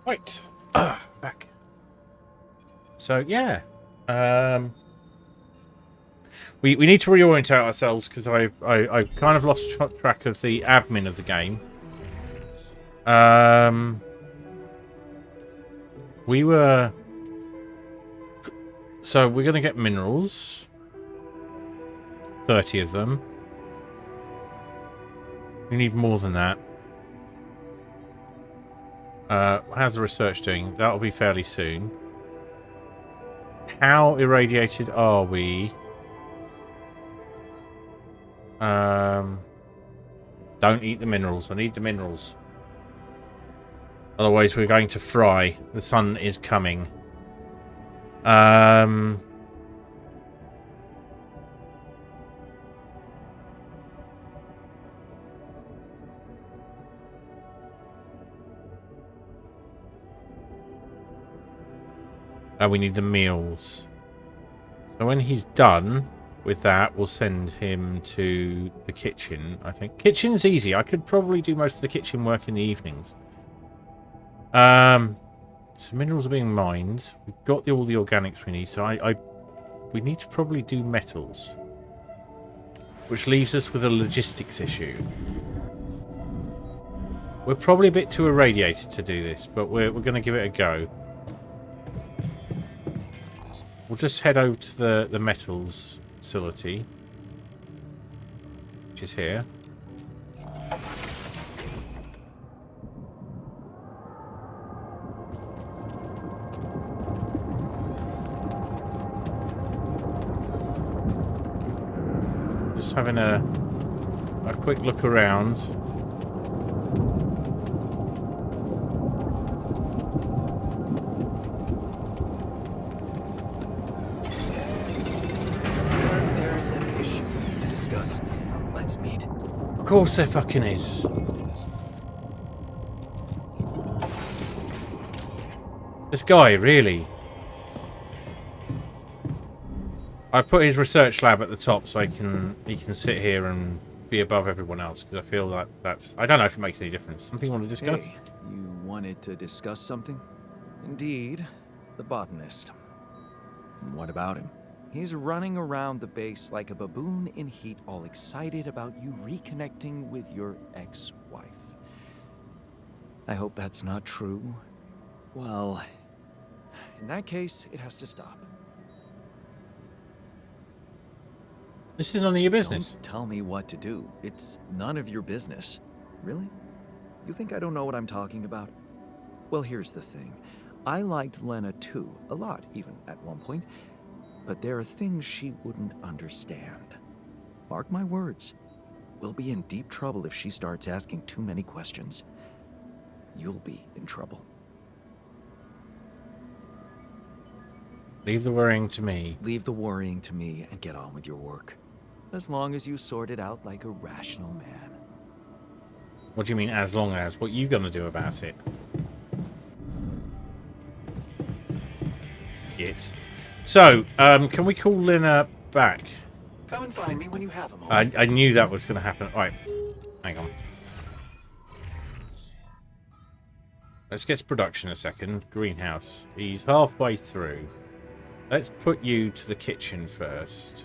Right, back. So yeah, we need to reorientate ourselves because I've kind of lost track of the admin of the game. So we're gonna get minerals, 30 of them. We need more than that. How's the research doing? That'll be fairly soon. How irradiated are we? Don't eat the minerals. I need the minerals. Otherwise, we're going to fry. The sun is coming. We need the meals. So when he's done with that, we'll send him to the kitchen, I think. Kitchen's easy. I could probably do most of the kitchen work in the evenings. So minerals are being mined. We've got all the organics we need. So we need to probably do metals. Which leaves us with a logistics issue. We're probably a bit too irradiated to do this, but we're going to give it a go. We'll just head over to the metals facility, which is here. Just having a quick look around. Of course there fucking is. This guy, really. I put his research lab at the top so he can sit here and be above everyone else because I feel like that's... I don't know if it makes any difference. Something you want to discuss? Hey, you wanted to discuss something? Indeed, the botanist. What about him? He's running around the base like a baboon in heat, all excited about you reconnecting with your ex-wife. I hope that's not true. Well, in that case, it has to stop. This is none of your business. Don't tell me what to do. It's none of your business. Really? You think I don't know what I'm talking about? Well, here's the thing. I liked Lena too, a lot even at one point. But there are things she wouldn't understand. Mark my words. We'll be in deep trouble if she starts asking too many questions. You'll be in trouble. Leave the worrying to me. Leave the worrying to me and get on with your work. As long as you sort it out like a rational man. What do you mean, as long as? What are you going to do about it? It. So, can we call Lina back? Come and find me when you have a moment. I knew that was going to happen. All right, hang on. Let's get to production a second. Greenhouse. He's halfway through. Let's put you to the kitchen first.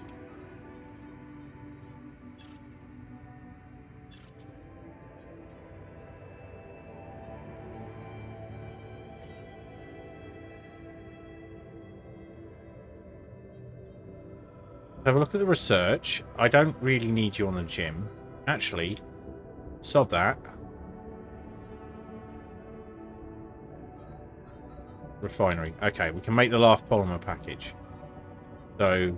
Have a look at the research. I don't really need you on the gym. Actually, sod that. Refinery. Okay, we can make the last polymer package. So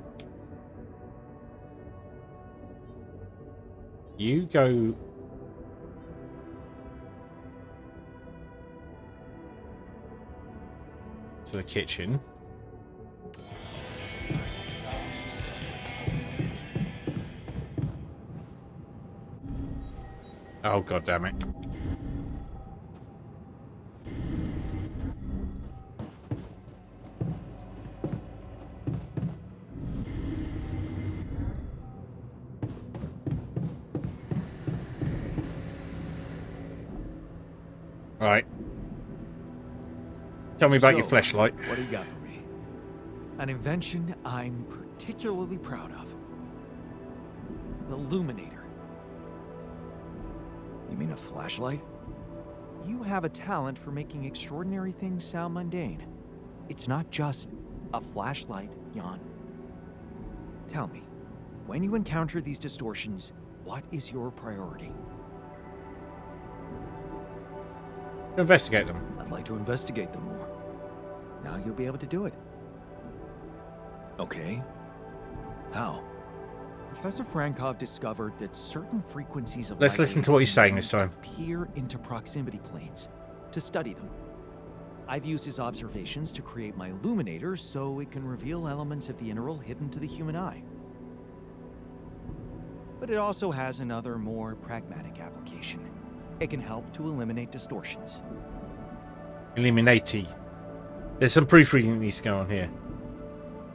you go to the kitchen. Oh, god damn it. Right. Tell me about your fleshlight. What do you got for me? An invention I'm particularly proud of. The Luminator. You mean a flashlight? You have a talent for making extraordinary things sound mundane. It's not just a flashlight, Jan. Tell me, when you encounter these distortions, what is your priority? Investigate them. I'd like to investigate them more. Now you'll be able to do it. Okay. How? Professor Frankov discovered that certain frequencies of Let's light listen to waves what he's saying can this time. peer into proximity planes to study them. I've used his observations to create my illuminator so it can reveal elements of the interval hidden to the human eye. But it also has another, more pragmatic application. It can help to eliminate distortions. Eliminati. There's some proofreading that needs to go on here.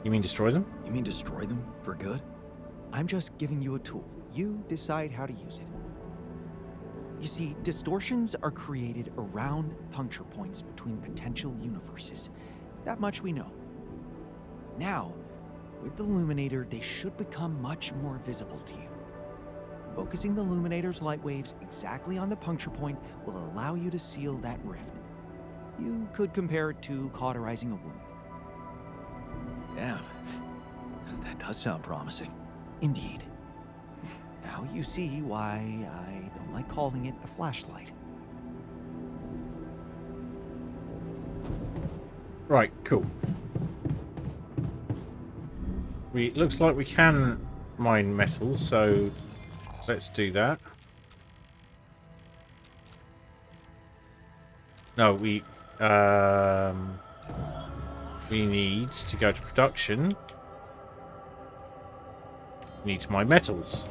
You mean destroy them? You mean destroy them for good? I'm just giving you a tool. You decide how to use it. You see, distortions are created around puncture points between potential universes. That much we know. Now, with the Luminator, they should become much more visible to you. Focusing the Luminator's light waves exactly on the puncture point will allow you to seal that rift. You could compare it to cauterizing a wound. Damn. That does sound promising. Indeed. Now you see why I don't like calling it a flashlight. Right, cool. Looks like we can mine metals, so let's do that. No, we need to go to production. We need to mine metals.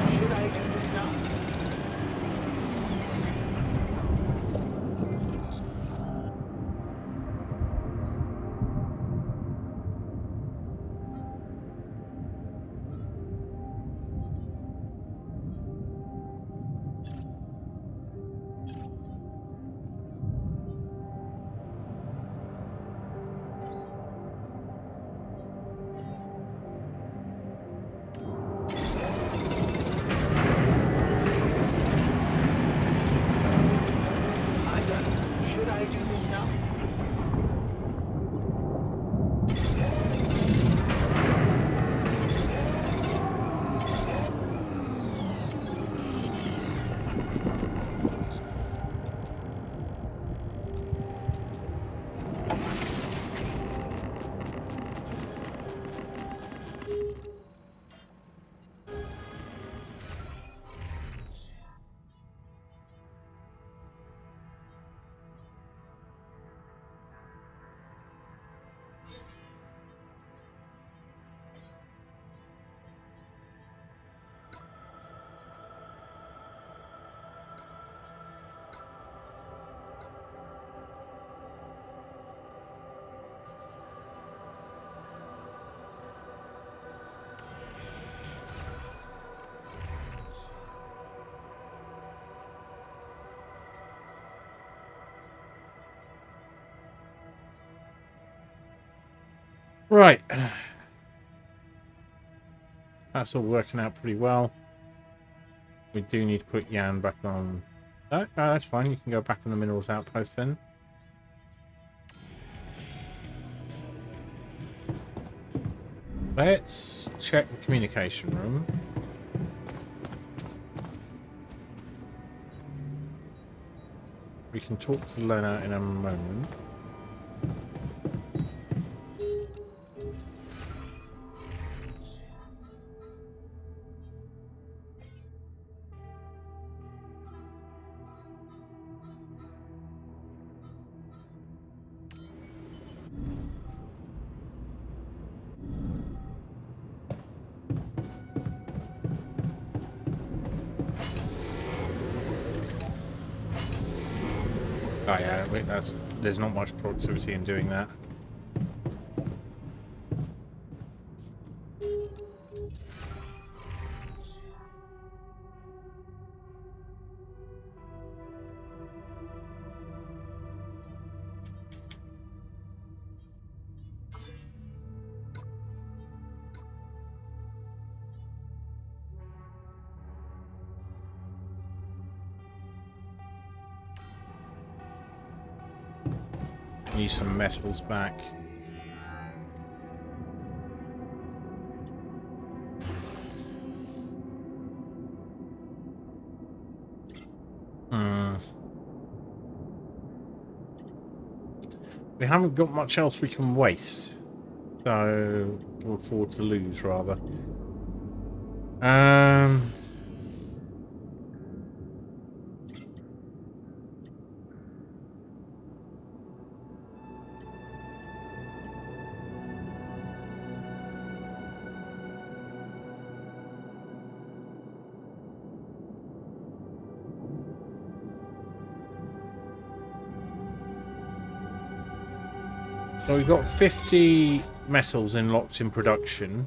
Should I do this now? Right. That's all working out pretty well. We do need to put Yan back on. No, that's fine. You can go back on the minerals outpost then. Let's check the communication room. We can talk to Lena in a moment. Oh yeah, wait, there's not much productivity in doing that. Need some metals back. We haven't got much else we can waste, so we'll afford to lose rather. So we've got 50 metals locked in production.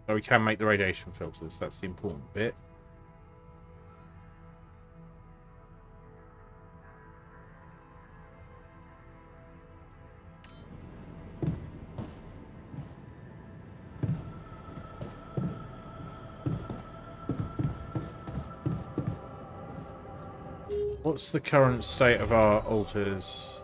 So we can make the radiation filters, that's the important bit. What's the current state of our altars?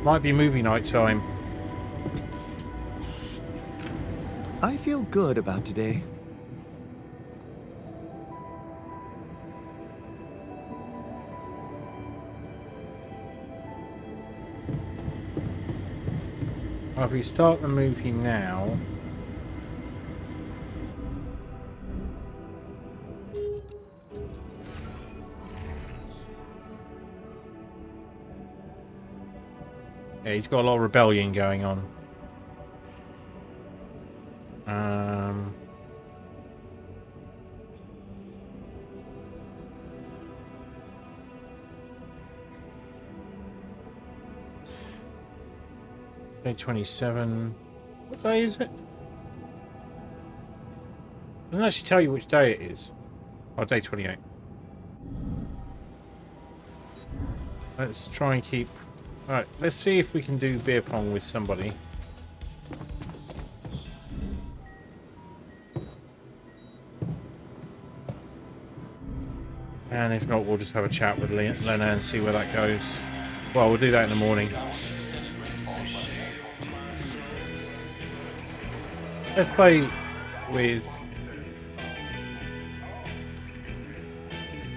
Might be movie night time. I feel good about today. Well, if we start the movie now... Yeah, he's got a lot of rebellion going on. Day 27. What day is it? Doesn't actually tell you which day it is. Oh, day 28. Let's try and keep... Alright, let's see if we can do beer pong with somebody. And if not, we'll just have a chat with Lena and see where that goes. Well, we'll do that in the morning. Let's play with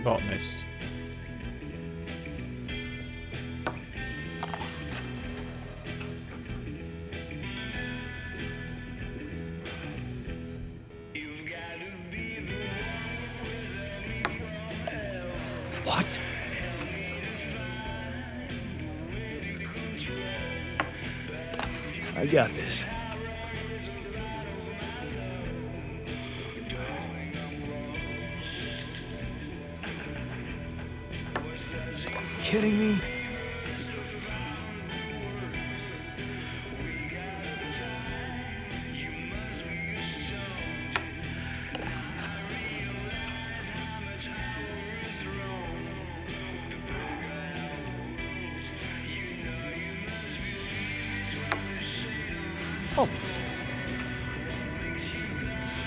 Botanist. What? I got this. Kidding me?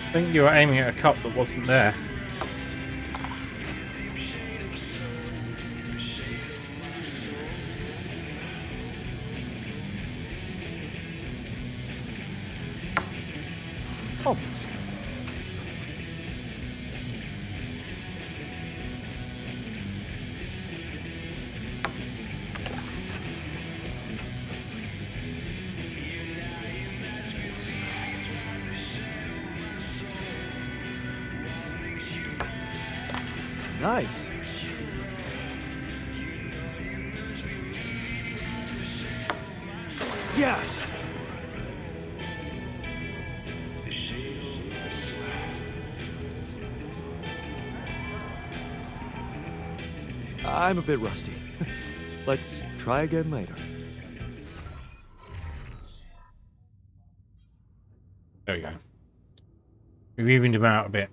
I think you were aiming at a cup that wasn't there. Almost. Nice. Yes. I'm a bit rusty. Let's try again later. There we go. We've evened him out a bit.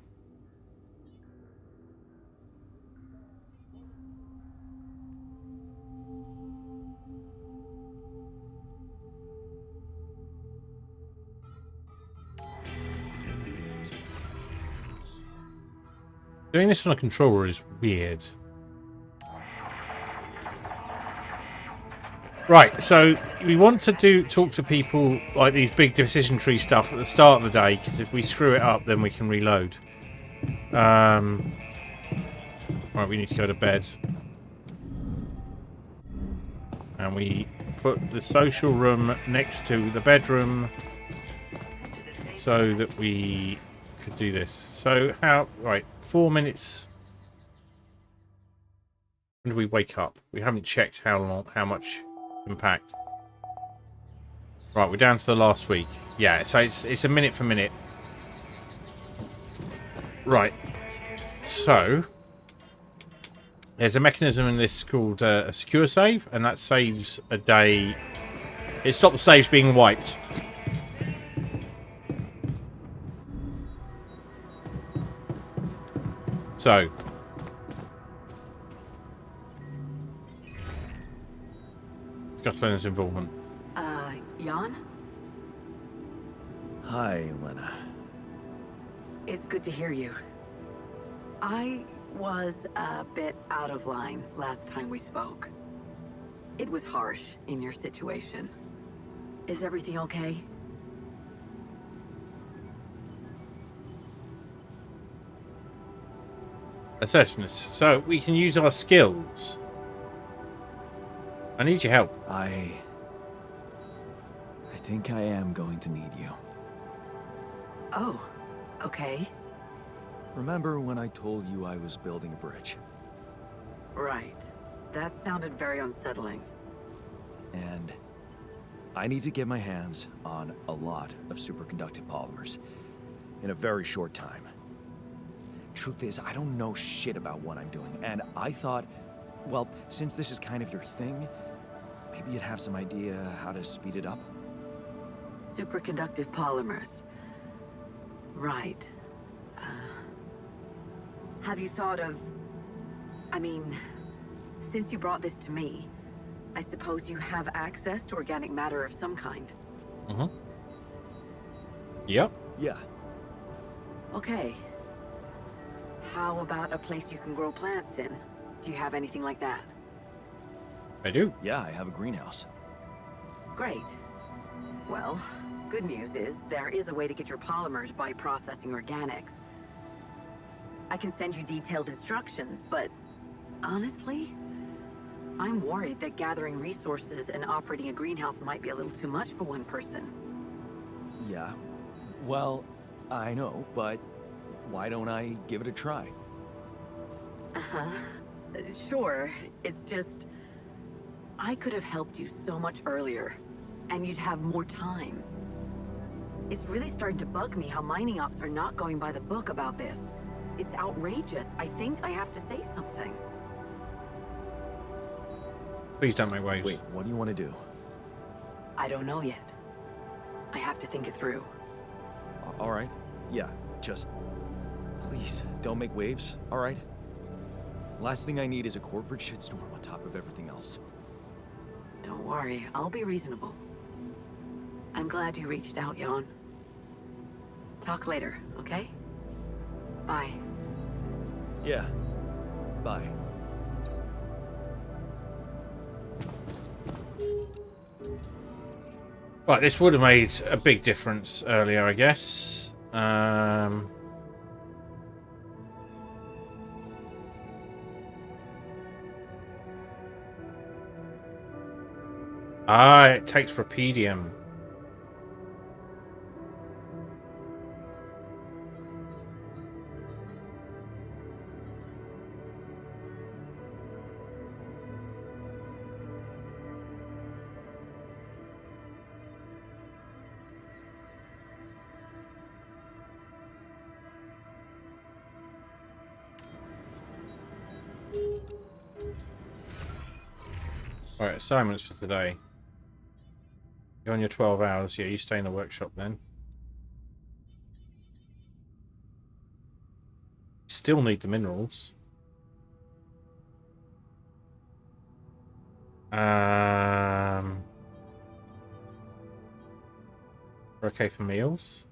Doing this on a controller is weird. Right, so we want to talk to people like these big decision tree stuff at the start of the day, because if we screw it up, then we can reload. Right, we need to go to bed. And we put the social room next to the bedroom so that we could do this. So how... Right, 4 minutes... When do we wake up? We haven't checked how much impact. Right, we're down to the last week. Yeah, so it's a minute for minute. Right. So there's a mechanism in this called a secure save, and that saves a day. It stops saves being wiped. So Scotland's involvement. Jan? Hi, Lena. It's good to hear you. I was a bit out of line last time we spoke. It was harsh in your situation. Is everything okay? Assertiveness. So we can use our skills. I need your help. I think I am going to need you. Oh, okay. Remember when I told you I was building a bridge? Right. That sounded very unsettling. And I need to get my hands on a lot of superconductive polymers in a very short time. Truth is, I don't know shit about what I'm doing, and I thought, well, since this is kind of your thing, maybe you'd have some idea how to speed it up? Superconductive polymers. Right. Have you thought of... I mean, since you brought this to me, I suppose you have access to organic matter of some kind. Mm-hmm. Yep. Yeah. Okay. How about a place you can grow plants in? Do you have anything like that? I do. Yeah, I have a greenhouse. Great. Well, good news is there is a way to get your polymers by processing organics. I can send you detailed instructions, but honestly, I'm worried that gathering resources and operating a greenhouse might be a little too much for one person. Yeah. Well, I know, but why don't I give it a try? Uh-huh. Sure, it's just... I could have helped you so much earlier, and you'd have more time. It's really starting to bug me how mining ops are not going by the book about this. It's outrageous. I think I have to say something. Please don't make waves. Wait, what do you want to do? I don't know yet. I have to think it through. All right. Yeah, just... Please, don't make waves, all right? Last thing I need is a corporate shitstorm on top of everything else. Don't worry, I'll be reasonable. I'm glad you reached out, Jan. Talk later, okay? Bye. Yeah. Bye. Right, this would have made a big difference earlier, I guess. It takes Rapidium. Alright, assignments for today. You're on your 12 hours. Yeah, you stay in the workshop then. Still need the minerals. We're okay for meals.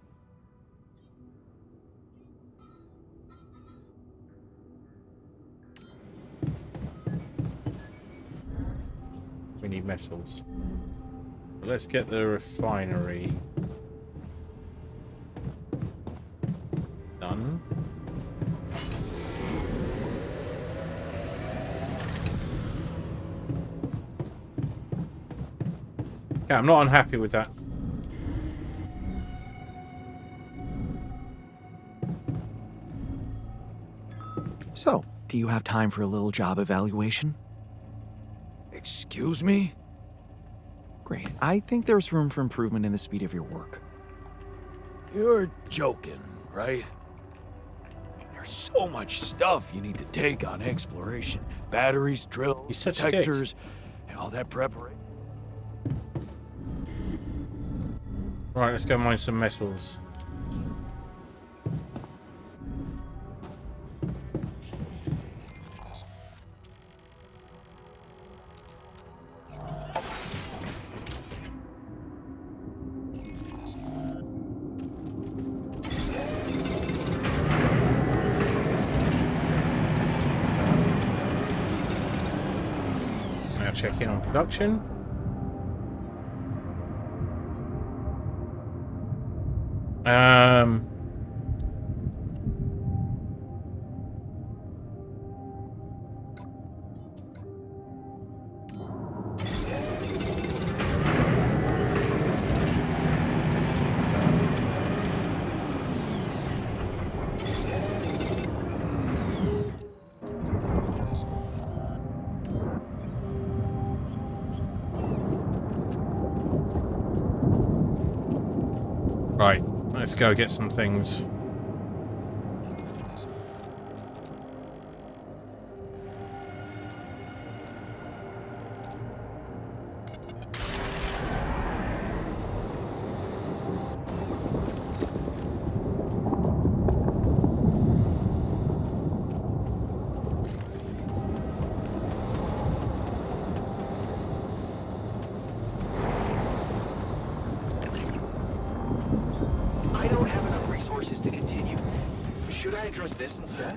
We need metals. Let's get the refinery done. Yeah, I'm not unhappy with that. So, do you have time for a little job evaluation? Excuse me? Great. I think there's room for improvement in the speed of your work. You're joking, right? There's so much stuff you need to take on exploration. Batteries, drills, He's such a dick. detectors, and all that preparation. Right, let's go mine some metals. Now check in on production. Right, let's go get some things. I don't have enough resources to continue. Should I address this instead?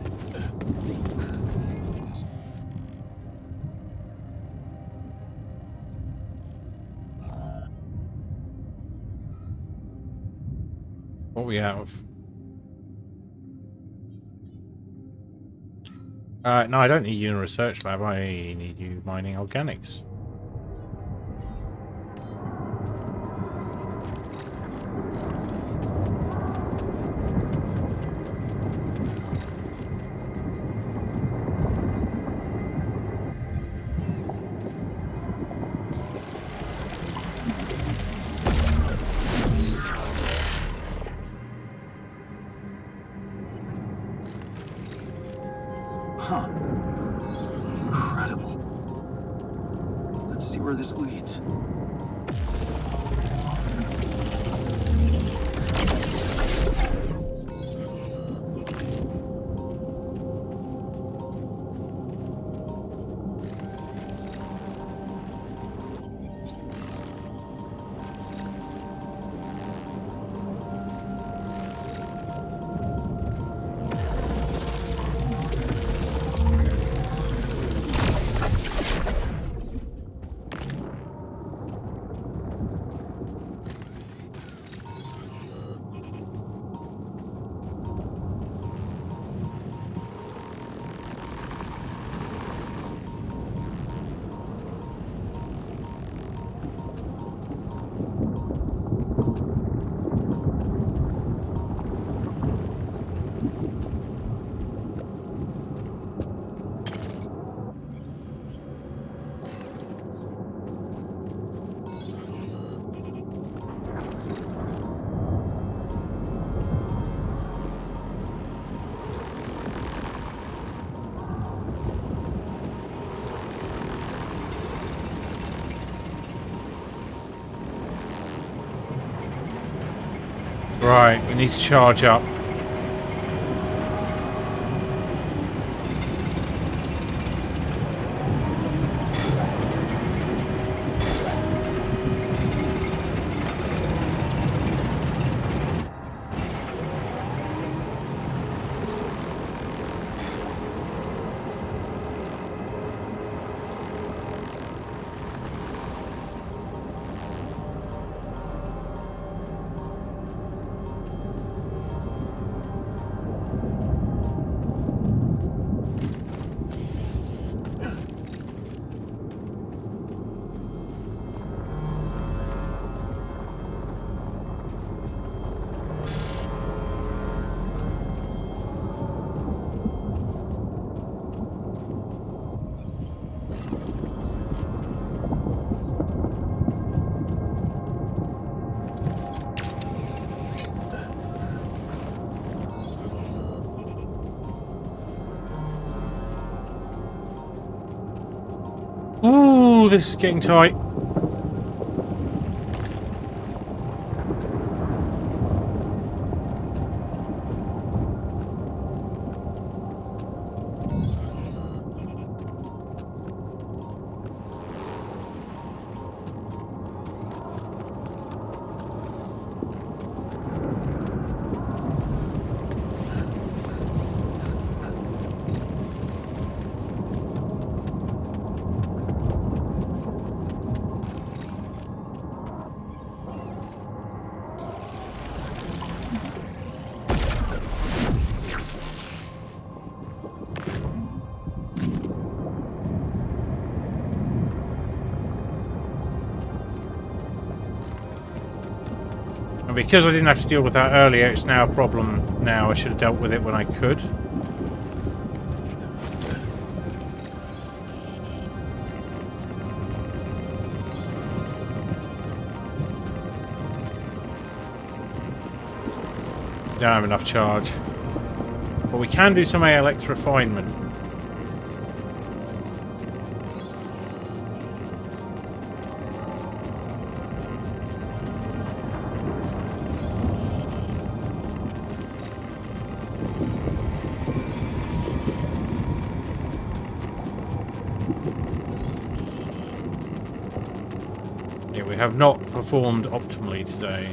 What we have? No, I don't need you in a research lab. I need you mining organics. Huh. Incredible. Let's see where this leads. Right, we need to charge up. Ooh, this is getting tight. And because I didn't have to deal with that earlier, it's now a problem now. I should have dealt with it when I could. Don't have enough charge. But we can do some ALX refinement. Yeah, we have not performed optimally today.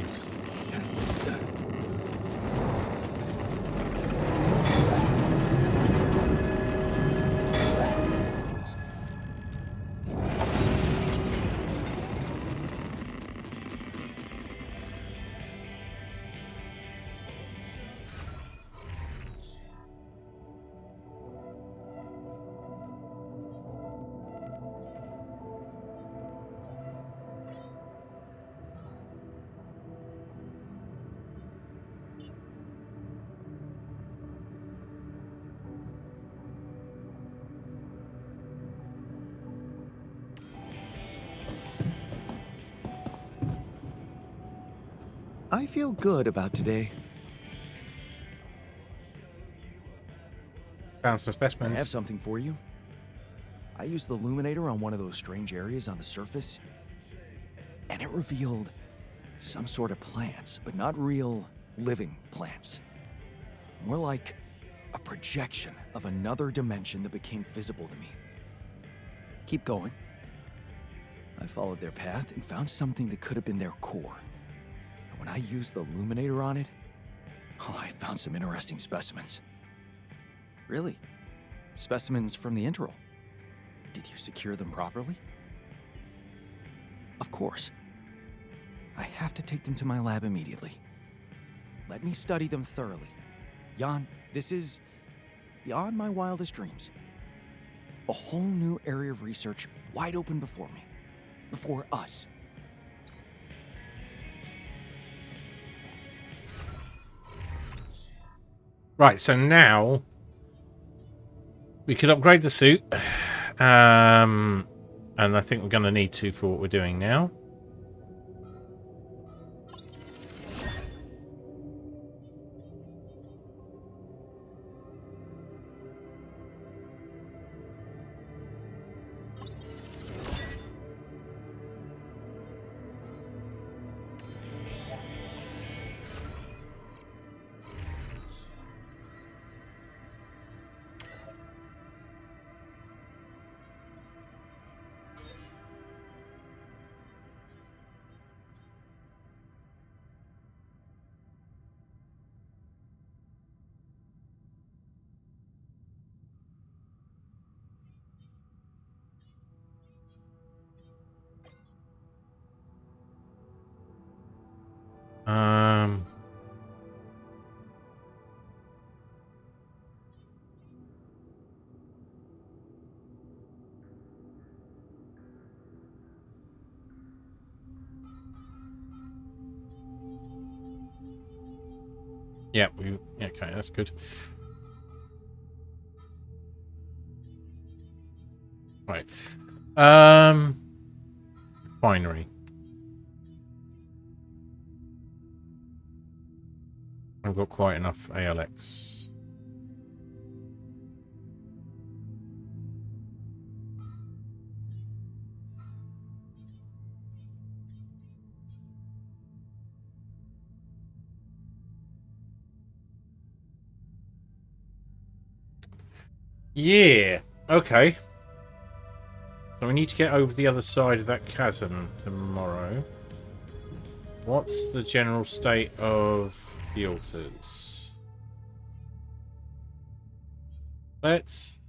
I feel good about today. Found some I specimens. have something for you. I used the illuminator on one of those strange areas on the surface, and it revealed some sort of plants, but not real living plants. More like a projection of another dimension that became visible to me. Keep going. I followed their path and found something that could have been their core. And when I used the illuminator on it, I found some interesting specimens. Really? Specimens from the interval. Did you secure them properly? Of course. I have to take them to my lab immediately. Let me study them thoroughly. Jan, this is beyond my wildest dreams. A whole new area of research wide open before me. Before us. Right, so now we could upgrade the suit. And I think we're going to need to for what we're doing now. Yeah, okay, that's good. Right. Refinery. I've got quite enough ALX. Yeah, okay. So we need to get over the other side of that chasm tomorrow. What's the general state of the altars? Let's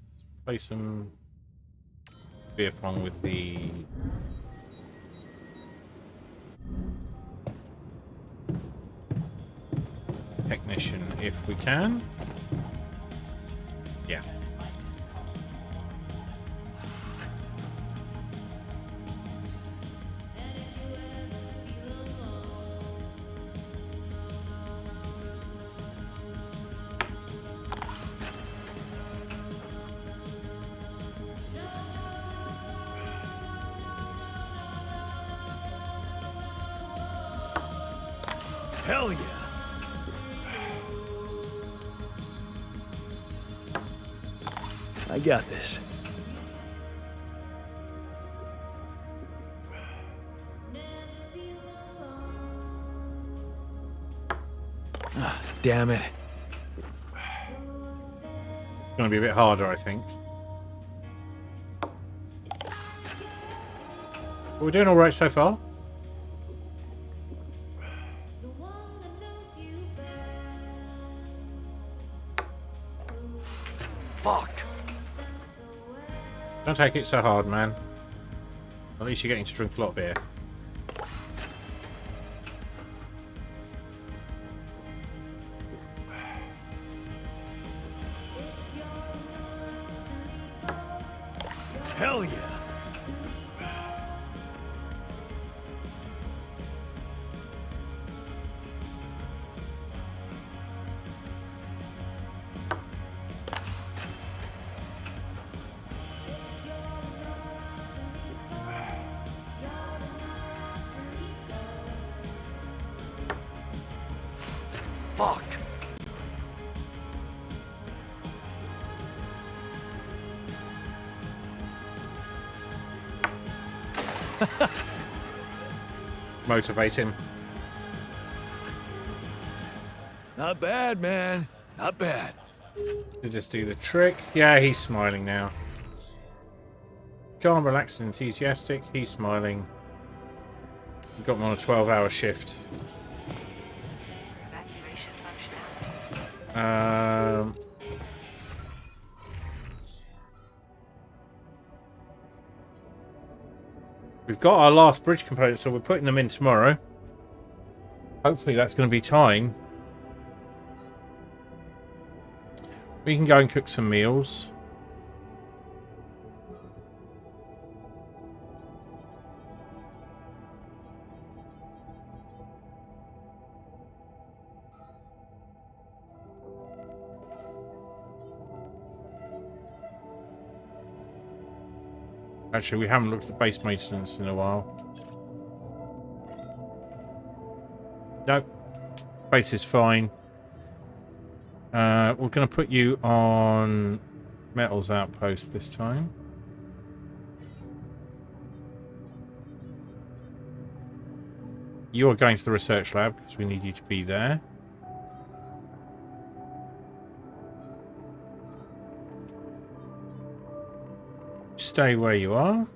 play some beer pong with the technician if we can. Yeah. Hell yeah. I got this. Ah, damn it. It's going to be a bit harder, I think. But we're doing all right so far. Fuck. Don't take it so hard, man. At least you're getting to drink a lot of beer. Hell yeah. Fuck. Motivate him. Not bad, man. Not bad. To just do the trick. Yeah, he's smiling now. Calm, relaxed, and enthusiastic. He's smiling. We've got him on a 12-hour shift. We've got our last bridge components, so we're putting them in tomorrow. Hopefully that's going to be time. We can go and cook some meals. Actually, we haven't looked at base maintenance in a while. Nope. Base is fine. We're going to put you on metals outpost this time. You are going to the research lab because we need you to be there. Stay where you are.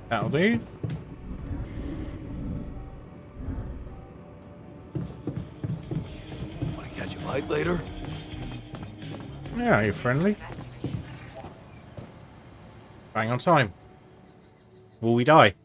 That'll do. Want to catch a bite later? Yeah, you're friendly. Bang on time. Will we die?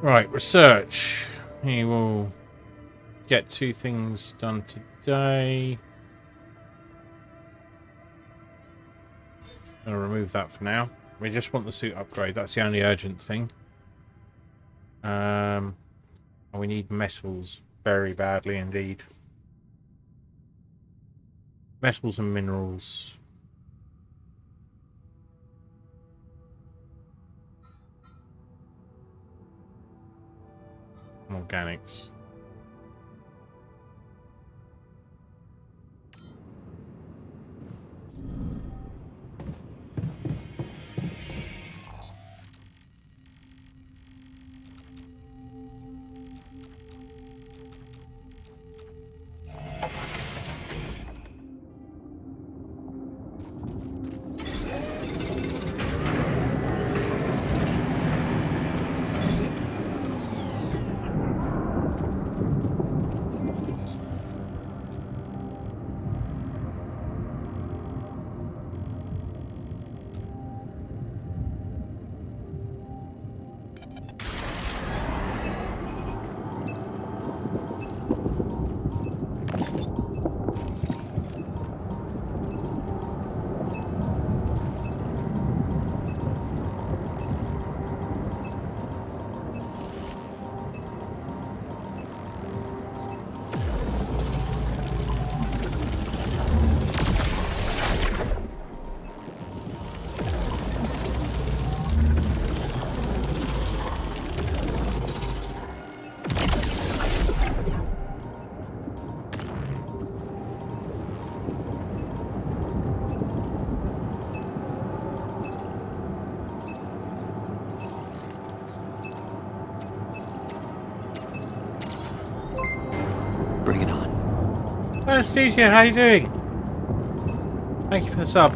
Right, research. He will get 2 things done today. I'll remove that for now. We just want the suit upgrade. That's the only urgent thing. And we need metals very badly indeed. Metals and minerals. Organics. Bring it on. Anastasia, how you doing? Thank you for the sub.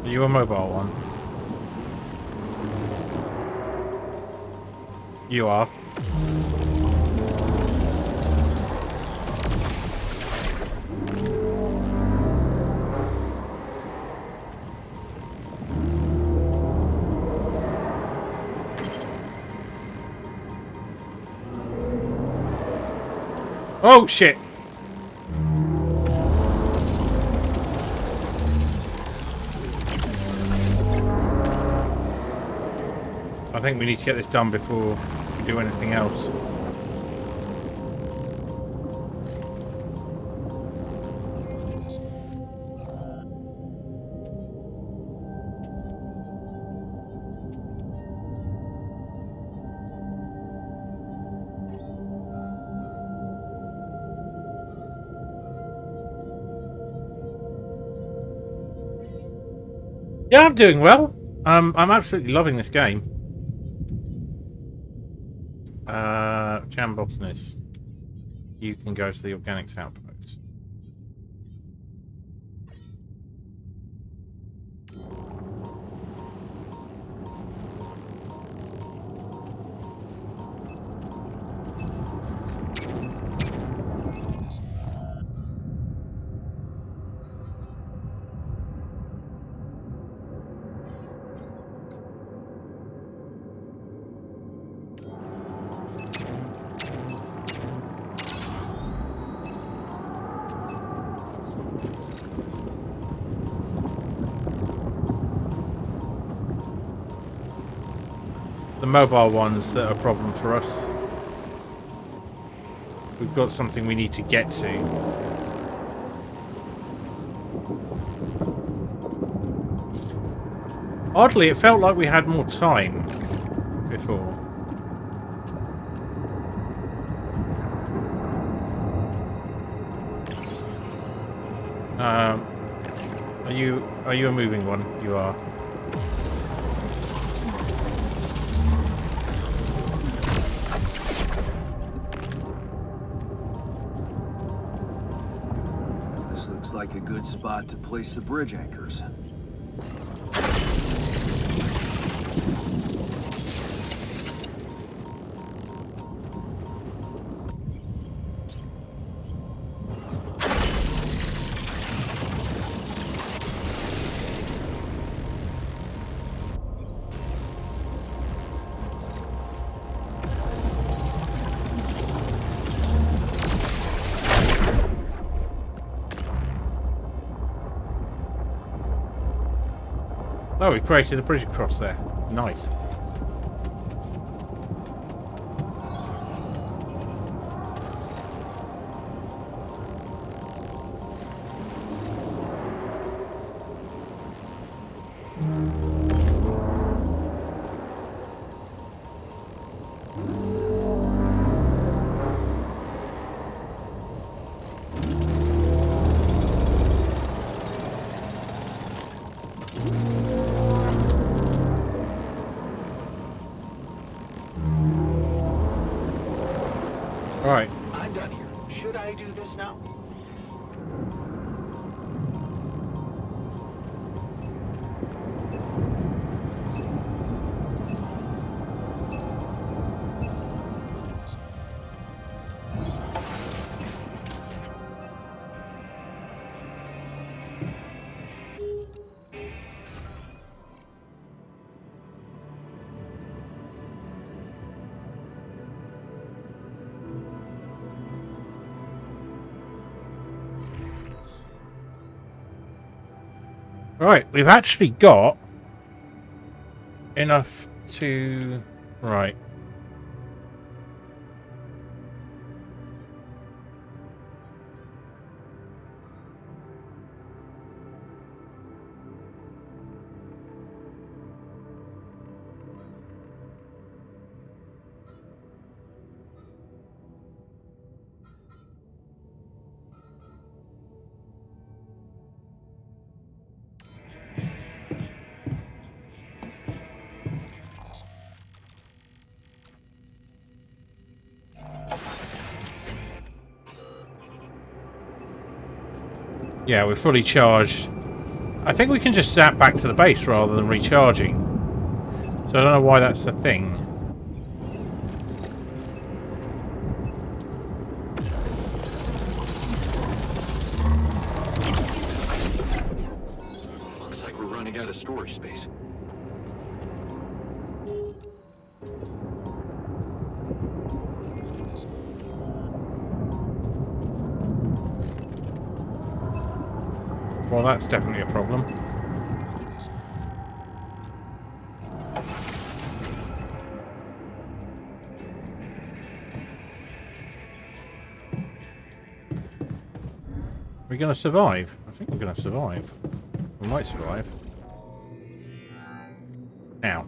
Are you a mobile one? You are. Oh shit! I think we need to get this done before we do anything else. Yeah, I'm doing well. I'm absolutely loving this game. Jam Botanist. You can go to the Organics Outpost. The mobile ones that are a problem for us. We've got something we need to get to. Oddly, it felt like we had more time before. Are you a moving one? You are. This looks like a good spot to place the bridge anchors. Oh, we created a bridge across there. Nice. Right. I'm done here. Should I do this now? Right, we've actually got enough to... Right. Yeah, we're fully charged I think we can just zap back to the base rather than recharging. So I don't know why that's the thing. Looks like we're running out of storage space. Well, that's definitely a problem. Are we going to survive? I think we're going to survive. We might survive. Now.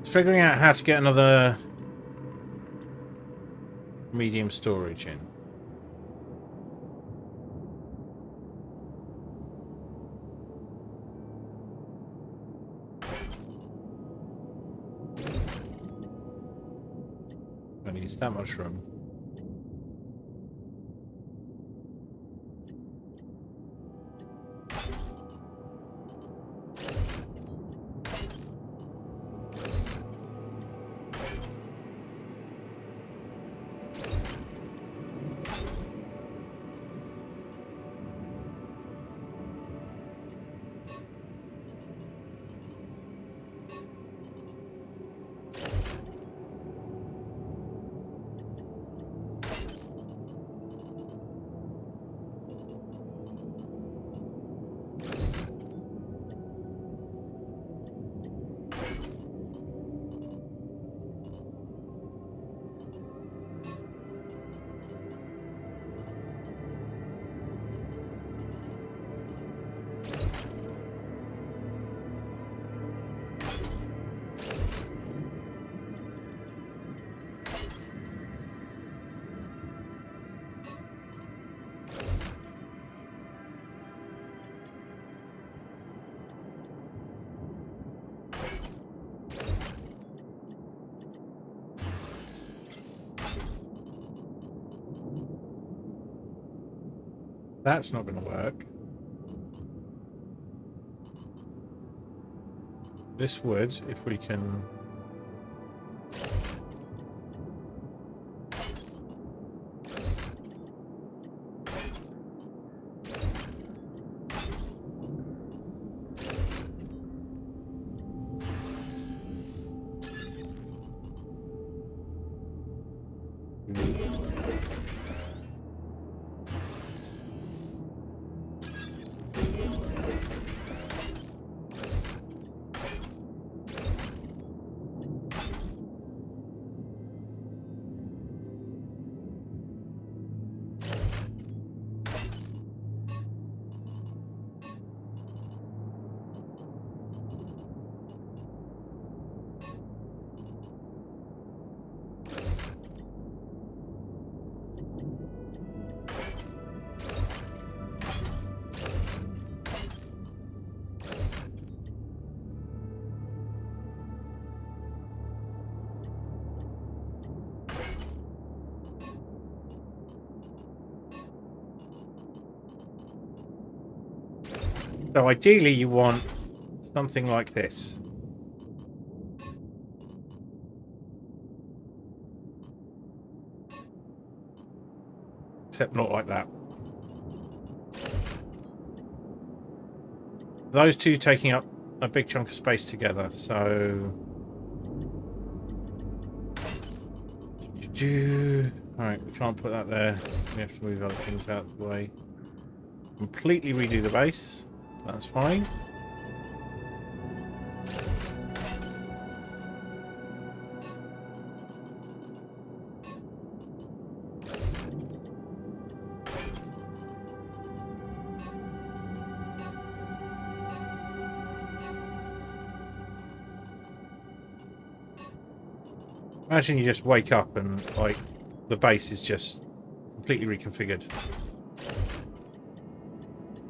Figuring out how to get another medium storage in. Only use that much room. That's not going to work. This would, if we can... So ideally you want something like this. Except not like that. Those two taking up a big chunk of space together, so... Alright, we can't put that there. We have to move other things out of the way. Completely redo the base. That's fine. Imagine you just wake up and, like, the base is just completely reconfigured.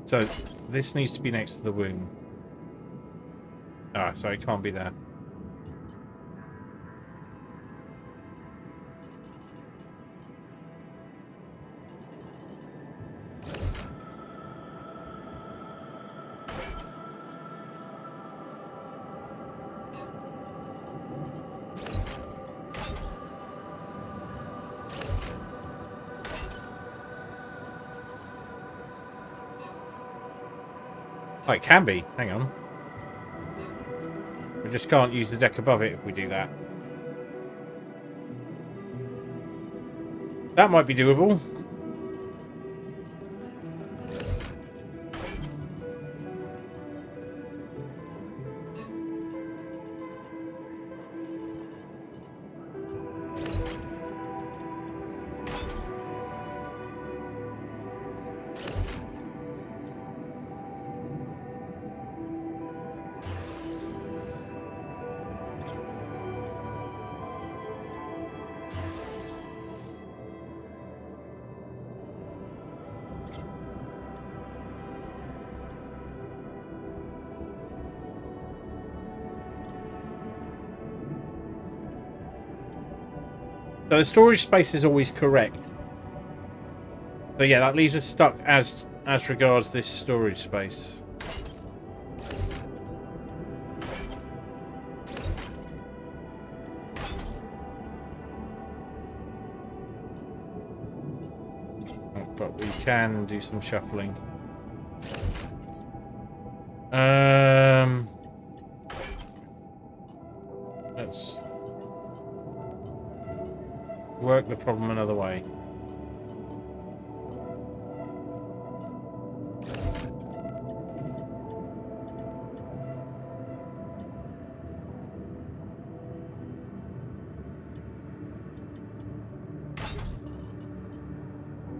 So this needs to be next to the womb. Ah, so it can't be there. Oh, it can be. Hang on. We just can't use the deck above it if we do that. That might be doable. So the storage space is always correct. So yeah, that leaves us stuck as regards this storage space. But we can do some shuffling. Let's work the problem another way.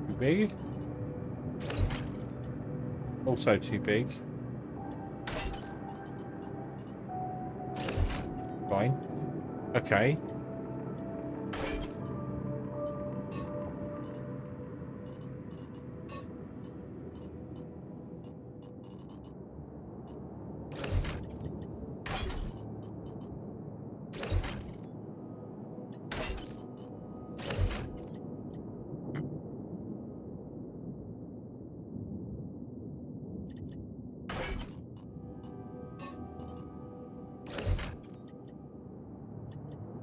Too big. Also too big. Fine. Okay.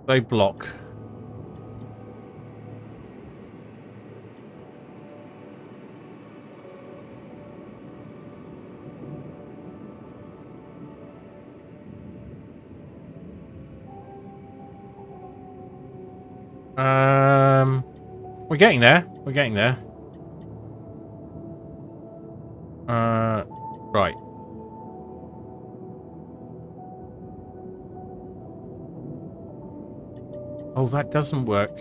They block. We're getting there. We're getting there. Right. Oh, that doesn't work.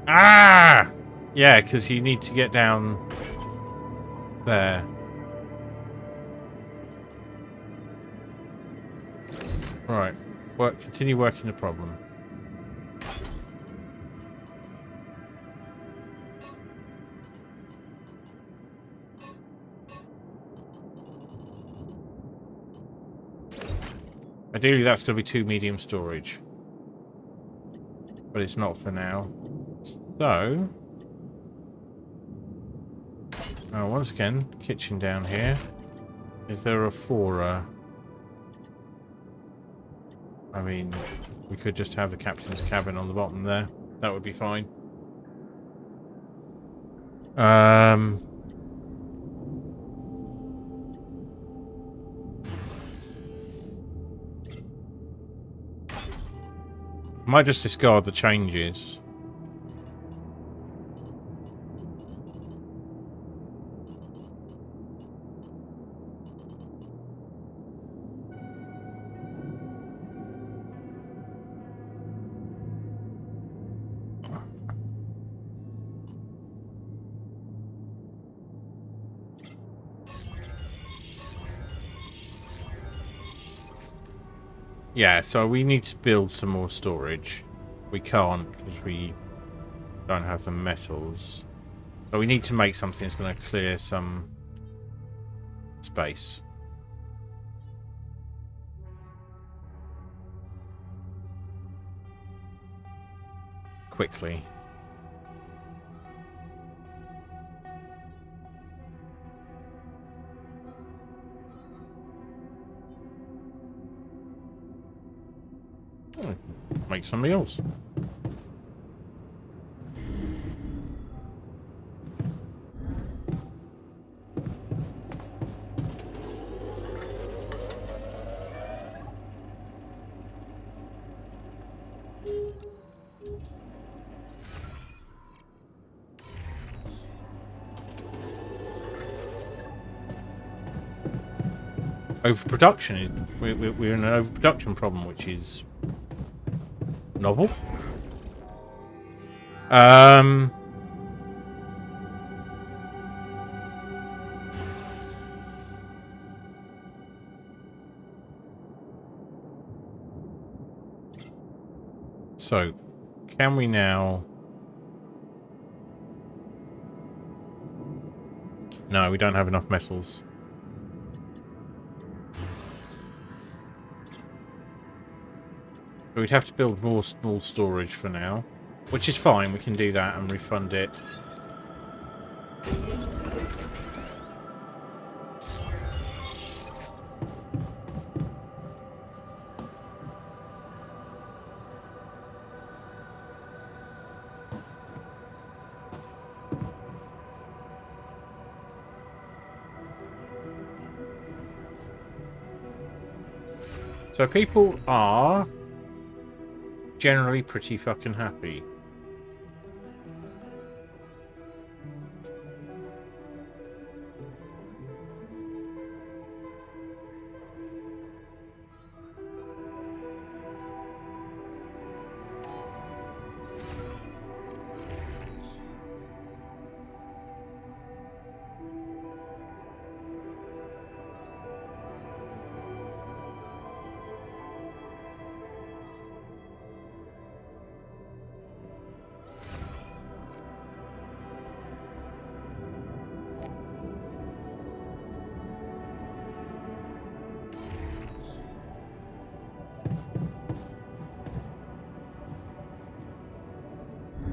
Ah! Yeah, because you need to get down there. Right. Continue working the problem. Ideally, that's going to be 2 medium storage. But it's not for now. So... once again, kitchen down here. Is there a fora? I mean, we could just have the captain's cabin on the bottom there. That would be fine. Might just discard the changes. Yeah, so we need to build some more storage. We can't because we don't have the metals. But we need to make something that's going to clear some space. Quickly. Make some meals. Overproduction. We're in an overproduction problem, which is novel. So, can we now... No, we don't have enough metals. We'd have to build more small storage for now, which is fine. We can do that and refund it. So people are generally pretty fucking happy.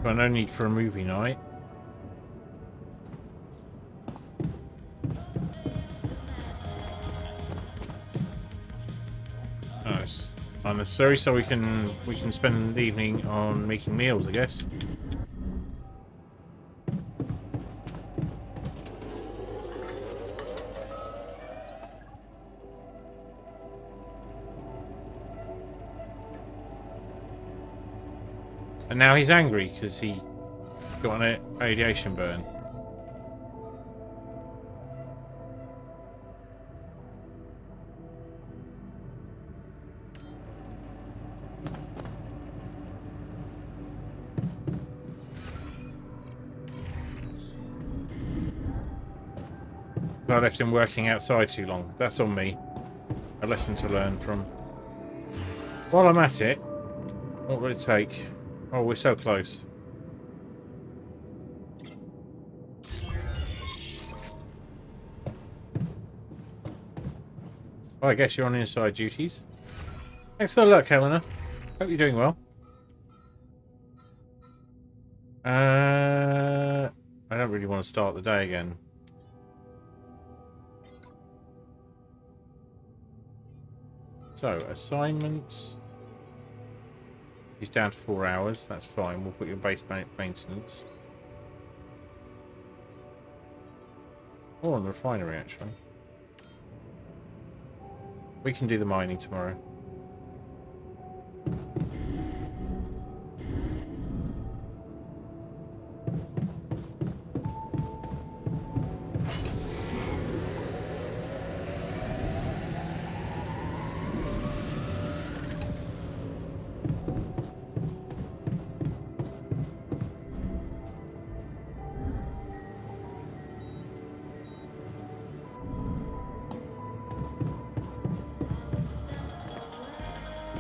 But no need for a movie night. Oh, it's unnecessary, so we can spend the evening on making meals, I guess. And now he's angry because he got an radiation burn. I left him working outside too long. That's on me. A lesson to learn from. While I'm at it, what will it take? Oh, we're so close. Well, I guess you're on inside duties. Thanks for the luck, Helena. Hope you're doing well. I don't really want to start the day again. So, assignments. He's down to 4 hours. That's fine. We'll put your base maintenance. Or on the refinery, actually. We can do the mining tomorrow.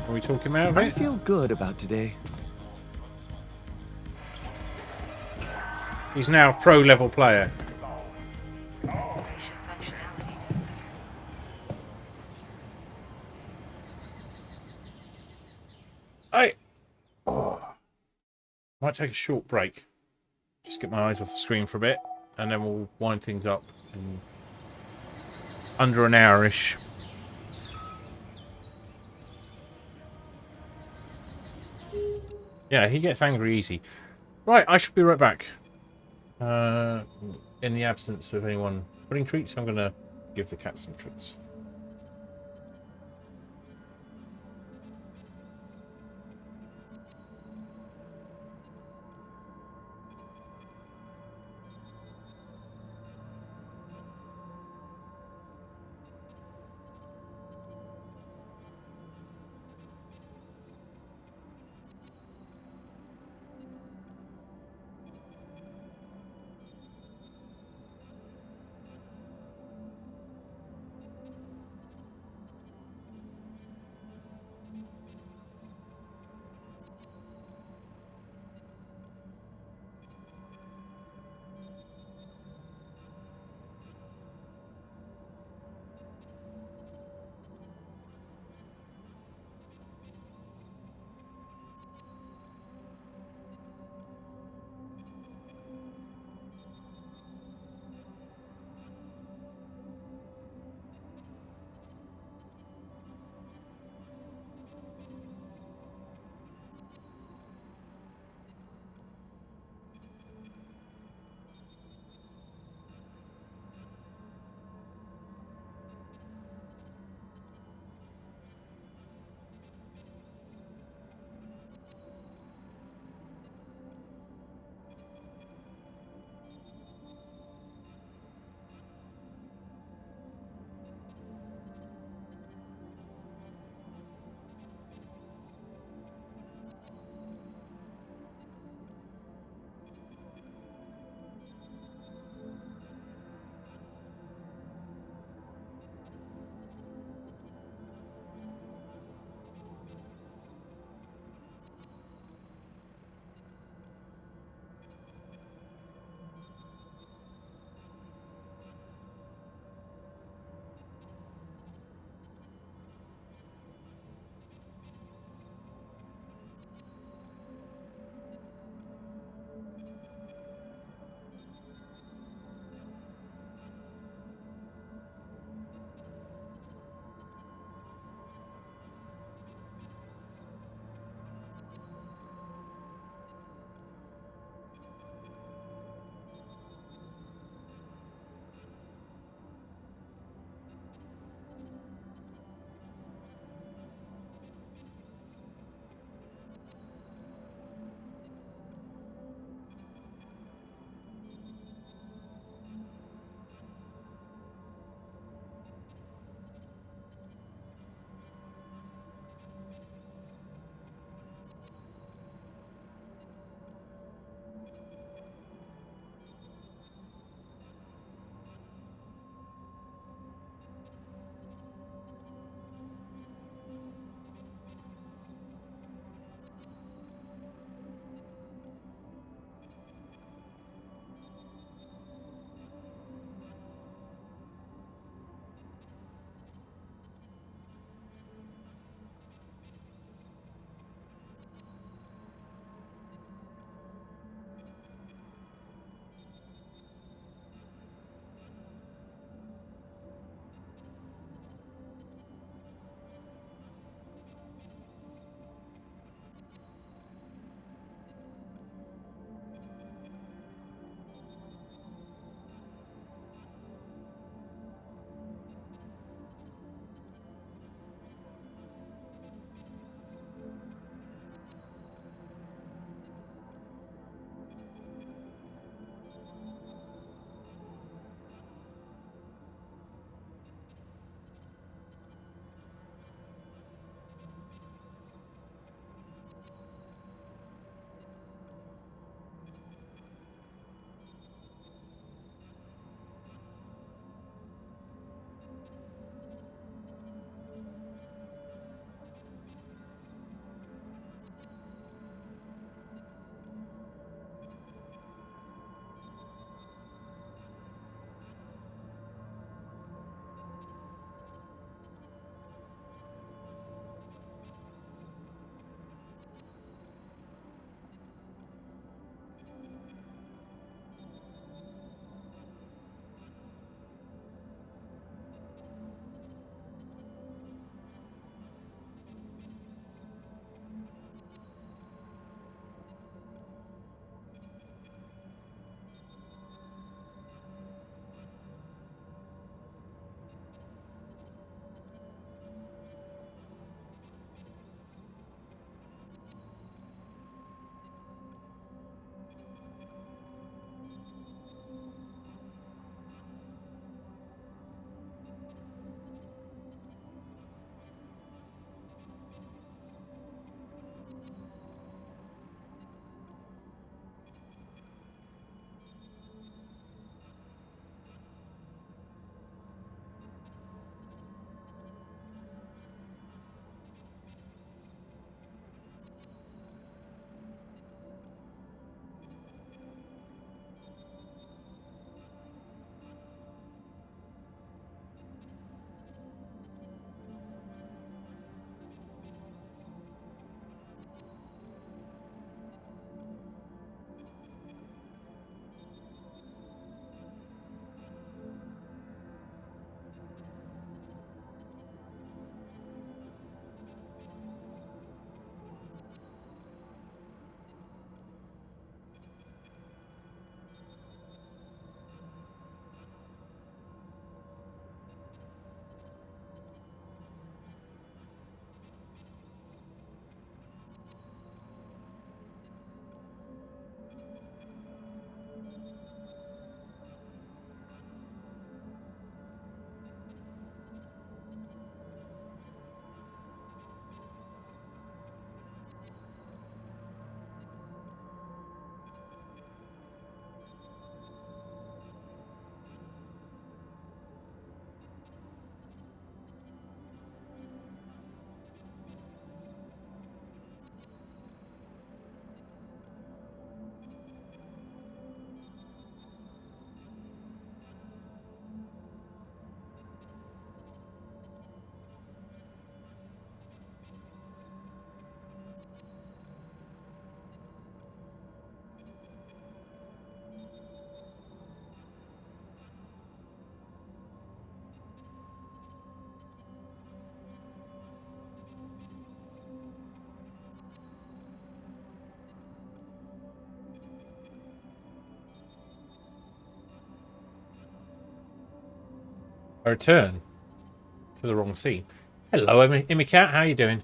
Are we talking about I it? feel good about today. He's now a pro level player. Might take a short break. Just get my eyes off the screen for a bit, and then we'll wind things up in under an hour-ish. Yeah, he gets angry easy. Right, I should be right back. In the absence of anyone putting treats, I'm going to give the cat some treats. I return to the wrong scene. Hello, Immy Cat. How you doing?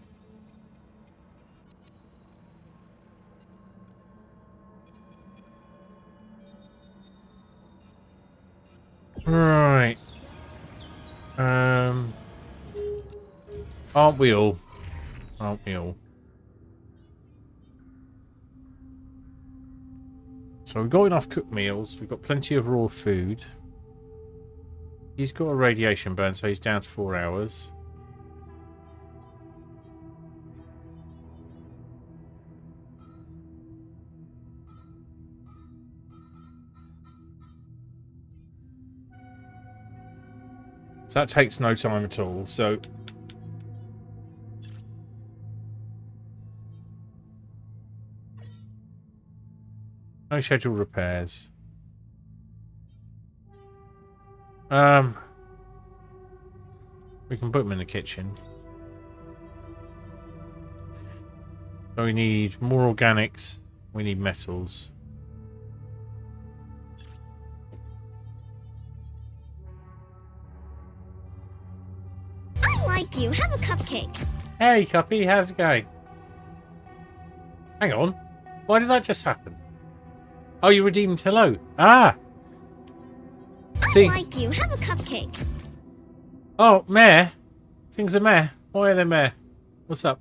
Right. Aren't we all? Aren't we all? So we've got enough cooked meals. We've got plenty of raw food. He's got a radiation burn, so he's down to 4 hours. So that takes no time at all. So no scheduled repairs. We can put them in the kitchen. So we need more organics. We need metals. I like you. Have a cupcake. Hey, Cuppy, how's it going? Hang on. Why did that just happen? Oh, you redeemed hello. Ah! See? I like you. Have a cupcake. Oh, meh. Things are meh. Why are they meh? What's up?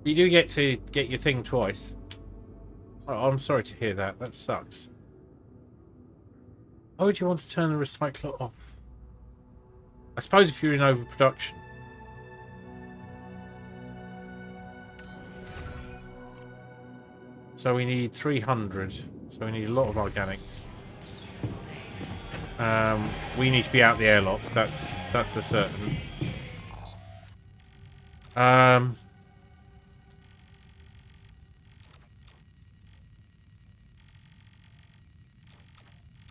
You do get to get your thing twice. Oh, I'm sorry to hear that. That sucks. Why would you want to turn the recycler off? I suppose if you're in overproduction. So we need 300. So we need a lot of organics. We need to be out the airlock. That's for certain.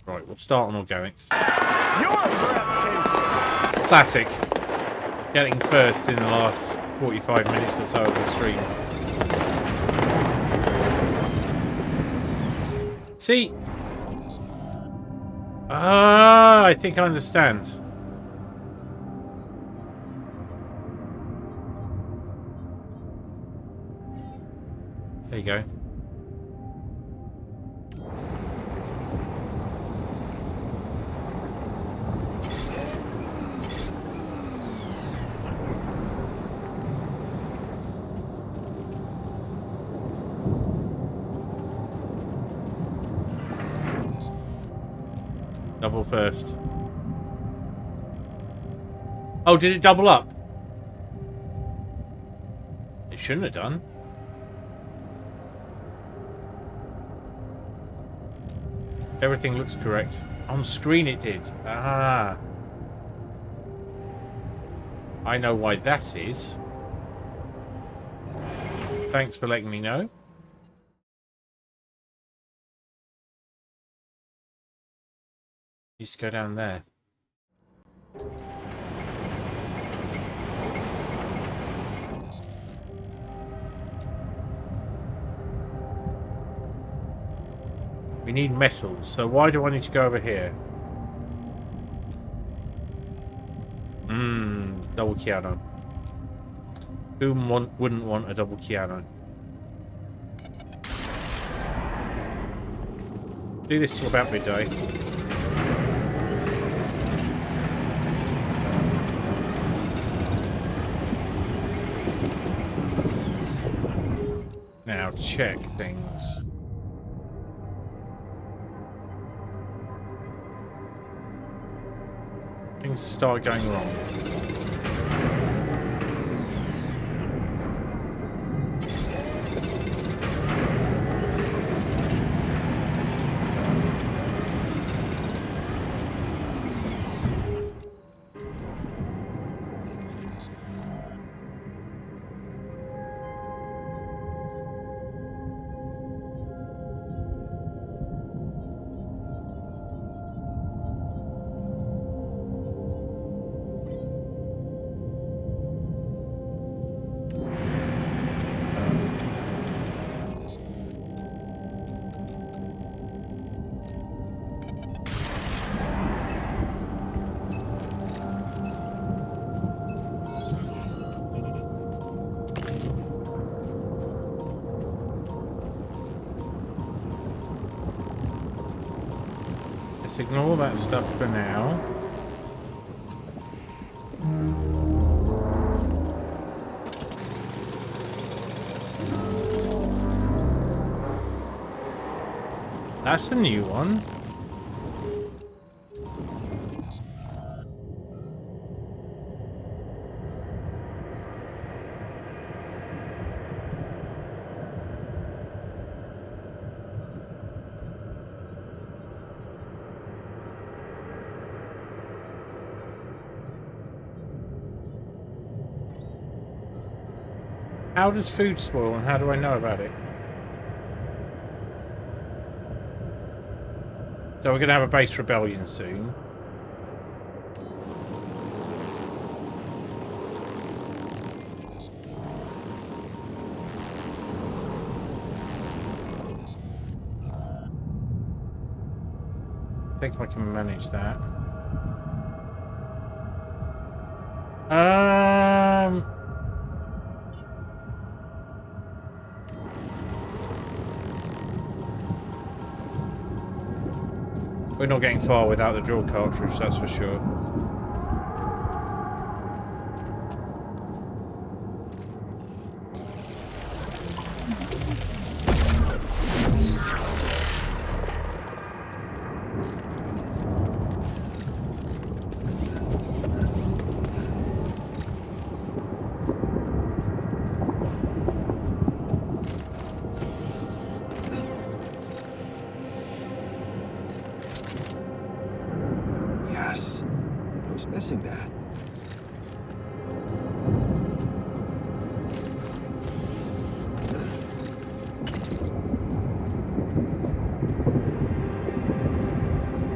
Right, we'll start on organics. Classic. Getting first in the last 45 minutes or so of the stream. See? Ah, I think I understand. There you go. Double first. Oh, did it double up? It shouldn't have done. Everything looks correct. On screen it did. Ah. I know why that is. Thanks for letting me know. You just go down there. We need metals, so why do I need to go over here? Double Keanu. Who wouldn't want a double Keanu? Do this till about midday. Now check things. Things start going wrong. Let's ignore that stuff for now. That's a new one. How does food spoil and how do I know about it? So we're going to have a base rebellion soon. I think I can manage that. We're not getting far without the drill cartridge, that's for sure. Yes. I was missing that.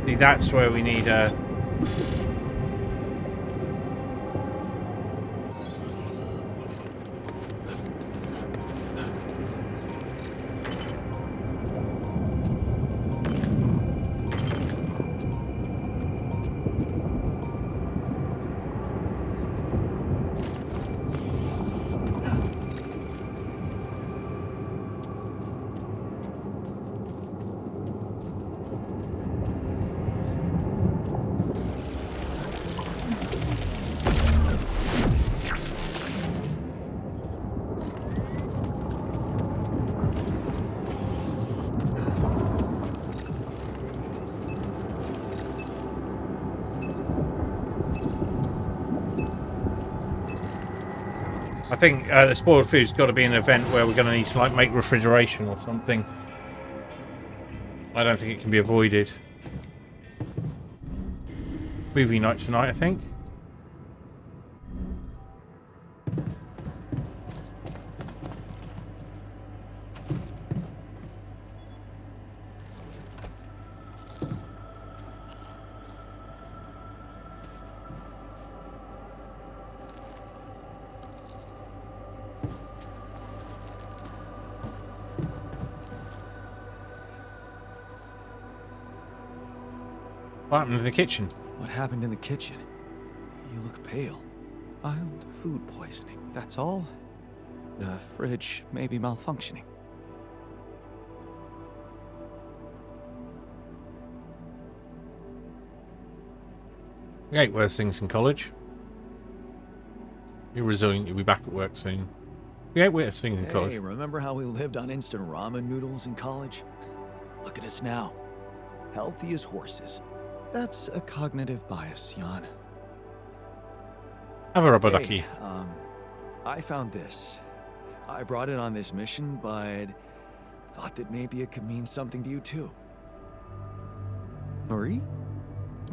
See, that's where we need a... I think the spoiled food's got to be an event where we're going to need to like make refrigeration or something. I don't think it can be avoided. Movie night tonight, I think. What happened in the kitchen? What happened in the kitchen? You look pale. Mild food poisoning, that's all. The fridge may be malfunctioning. We ate worse things in college. You're resilient, you'll be back at work soon. We ate worse things in college. Hey, remember how we lived on instant ramen noodles in college? Look at us now. Healthy as horses. That's a cognitive bias, Jan. Have a rubber ducky. Hey, I found this. I brought it on this mission, but thought that maybe it could mean something to you too. Marie?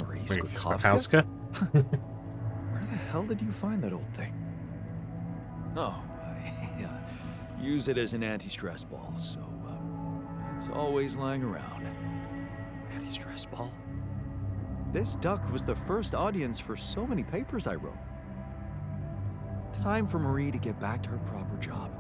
Marie Skłodowska? Where the hell did you find that old thing? Oh, I use it as an anti-stress ball, so it's always lying around. Anti-stress ball? This duck was the first audience for so many papers I wrote. Time for Marie to get back to her proper job.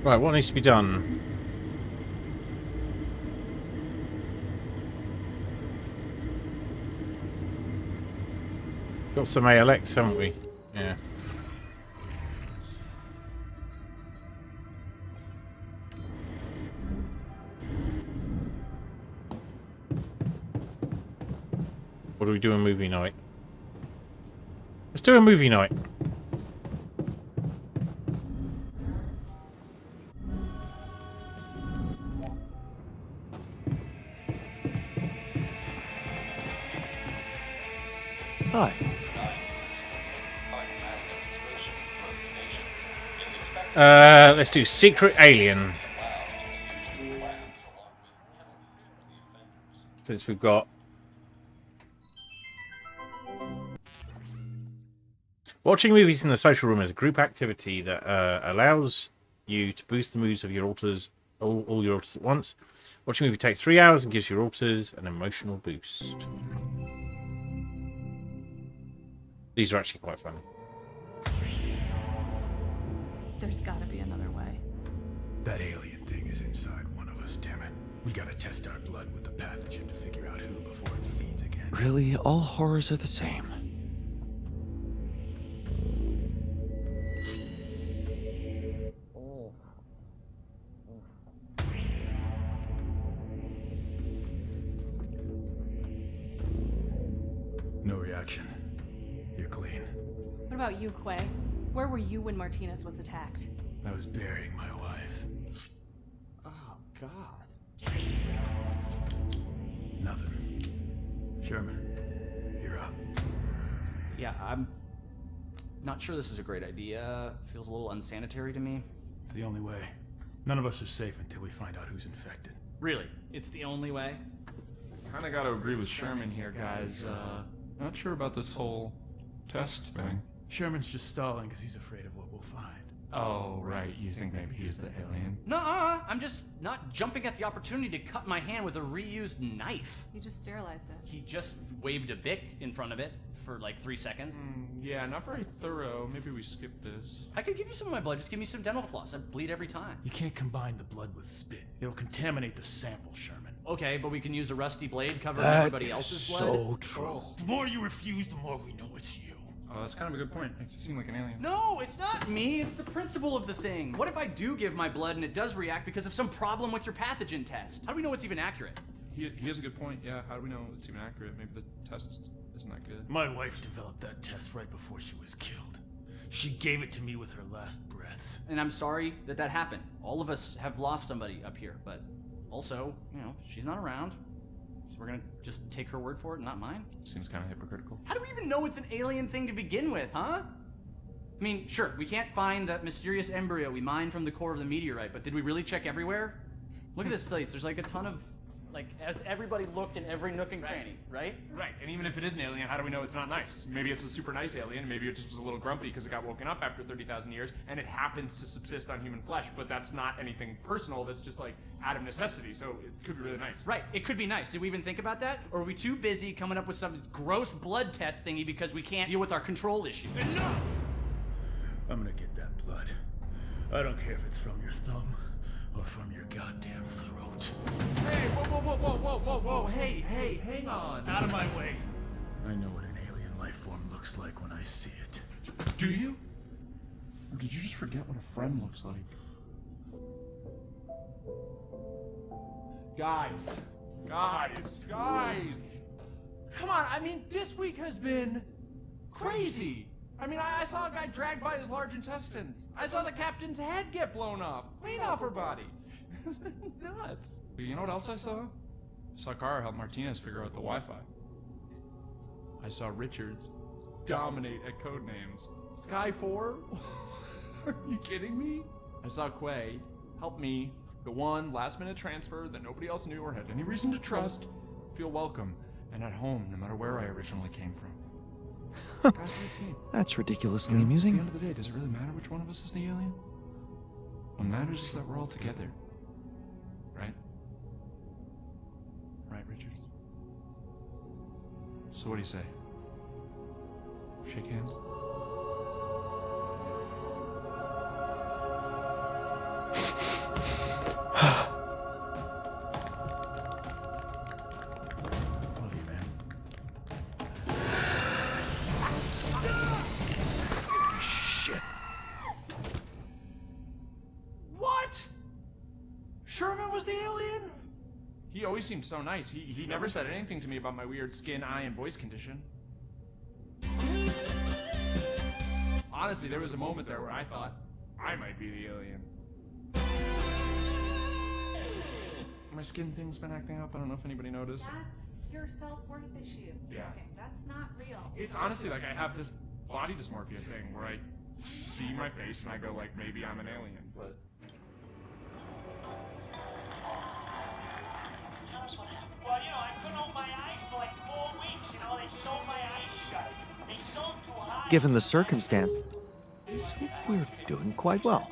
Right, what needs to be done? Got some ALX, haven't we? Yeah. What do we do a movie night? Let's do a movie night. Hi. Let's do Secret Alien. Since we've got... Watching movies in the social room is a group activity that allows you to boost the moods of your alters, all your alters at once. Watching a movie takes 3 hours and gives your alters an emotional boost. These are actually quite fun. There's gotta be another way. That alien thing is inside one of us, damn it. We gotta test our blood with the pathogen to figure out who before it feeds again. Really, all horrors are the same. No reaction. You're clean. What about you, Quay? Where were you when Martinez was attacked? I was burying my wife. Oh, God. Nothing. Sherman, you're up. Yeah, I'm not sure this is a great idea. Feels a little unsanitary to me. It's the only way. None of us are safe until we find out who's infected. Really? It's the only way? Kinda gotta agree with Sherman here, guys. Not sure about this whole test thing. Sherman's just stalling because he's afraid of what we'll find. Oh, right. You think maybe he's the alien? Nuh-uh. I'm just not jumping at the opportunity to cut my hand with a reused knife. You just sterilized it. He just waved a bic in front of it for like 3 seconds. Yeah, not very thorough. Maybe we skip this. I could give you some of my blood. Just give me some dental floss. I bleed every time. You can't combine the blood with spit. It'll contaminate the sample, Sherman. Okay, but we can use a rusty blade covering That everybody else's blood. so true. The more you refuse, the more we know it's you. Oh, that's kind of a good point. Makes you seem like an alien. No, it's not me. It's the principle of the thing. What if I do give my blood and it does react because of some problem with your pathogen test? How do we know it's even accurate? He has a good point. Yeah, how do we know it's even accurate? Maybe the test isn't that good. My wife developed that test right before she was killed. She gave it to me with her last breaths. And I'm sorry that that happened. All of us have lost somebody up here, but also, you know, she's not around. So we're gonna just take her word for it and not mine? Seems kind of hypocritical. How do we even know it's an alien thing to begin with, huh? I mean, sure, we can't find that mysterious embryo we mined from the core of the meteorite, but did we really check everywhere? Look at this place. There's like a ton of, like, as everybody looked in every nook and cranny, right? Right, and even if it is an alien, how do we know it's not nice? Maybe it's a super nice alien, maybe it just was a little grumpy because it got woken up after 30,000 years, and it happens to subsist on human flesh, but that's not anything personal, that's just like out of necessity, so it could be really nice. Right, it could be nice. Did we even think about that? Or are we too busy coming up with some gross blood test thingy because we can't deal with our control issue? Enough! I'm gonna get that blood. I don't care if it's from your thumb or from your goddamn throat. Hey, whoa, hey, hang on. Out of my way. I know what an alien life form looks like when I see it. Do you? Or did you just forget what a friend looks like? Guys! Come on, I mean, this week has been crazy. I mean, I saw a guy dragged by his large intestines. I saw the captain's head get blown off, clean off her body. It's been nuts. But you know what else I saw? I saw Kara help Martinez figure out the Wi-Fi. I saw Richards dominate at Codenames. Sky 4? Are you kidding me? I saw Quay help me, the one last-minute transfer that nobody else knew or had any reason to trust, feel welcome and at home no matter where I originally came from. Guys, we're a team. That's ridiculously At the amusing. end of the day, does it really matter which one of us is the alien? What matters is that we're all together. Right? Right, Richard? So what do you say? Shake hands? He always seemed so nice. He never said anything to me about my weird skin, eye, and voice condition. Honestly, there was a moment there where I thought I might be the alien. My skin thing's been acting up. I don't know if anybody noticed. That's your self-worth issue. Yeah. Okay, that's not real. It's honestly like I have this body dysmorphia thing where I see my face and I go like, maybe I'm an alien, but... Well, you know, I couldn't open my eyes for like 4 weeks, you know, they sewed my eyes shut. They sewed too high. Given the circumstance, we're doing quite well.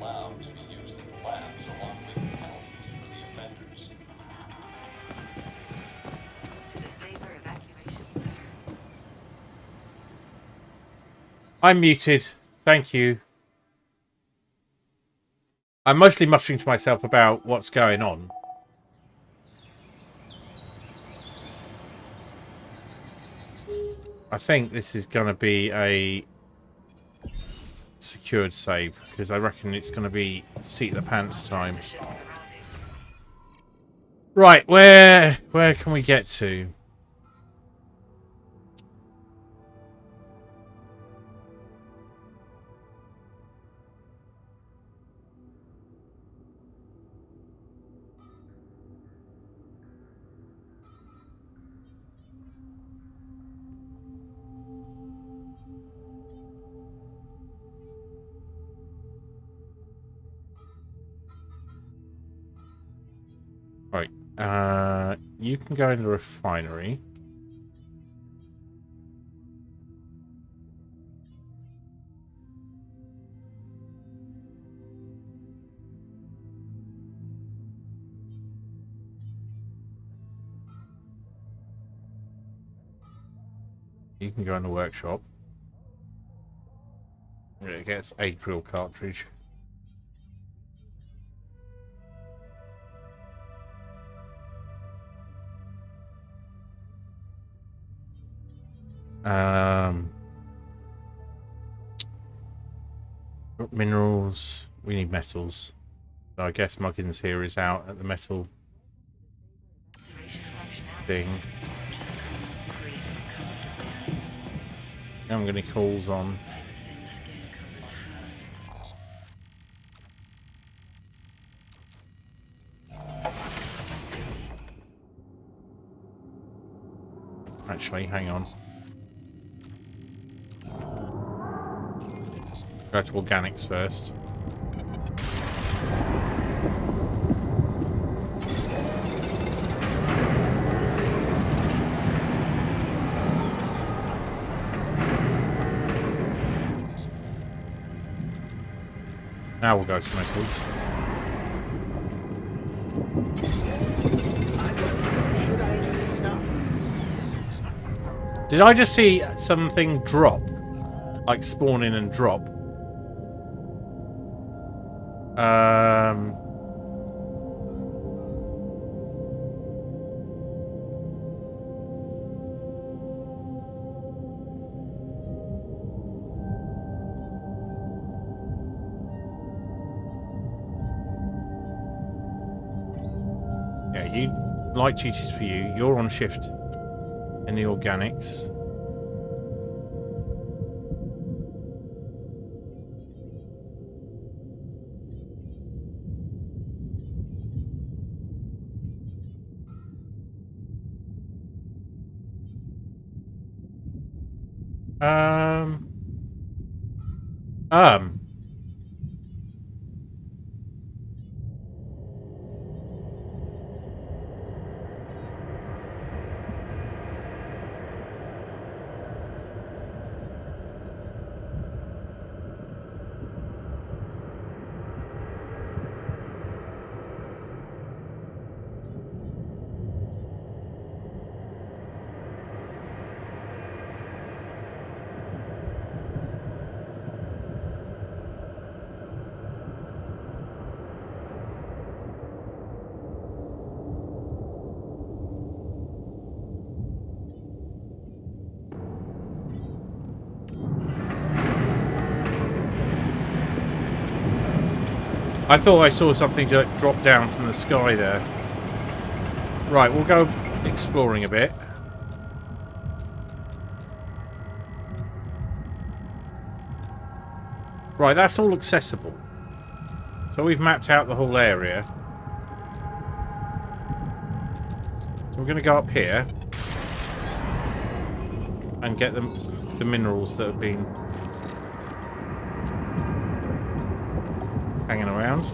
Allowed to be used in labs along with penalties for the offenders. To the safer evacuation. I'm muted. Thank you. I'm mostly muttering to myself about what's going on. I think this is going to be a secured save, because I reckon it's going to be seat of the pants time. Right, where can we get to? Right, you can go in the refinery. You can go in the workshop. It gets a drill cartridge. Minerals. We need metals. So I guess Muggins here is out at the metal thing. I haven't got any calls on. Actually, hang on. Go to organics first. Now we'll go to metals. Did I just see something drop? Like spawn in and drop? Yeah, you light duties for you. You're on shift in the organics. I thought I saw something drop down from the sky there. Right, we'll go exploring a bit. Right, that's all accessible. So we've mapped out the whole area. So we're going to go up here and get the minerals that have been hanging around.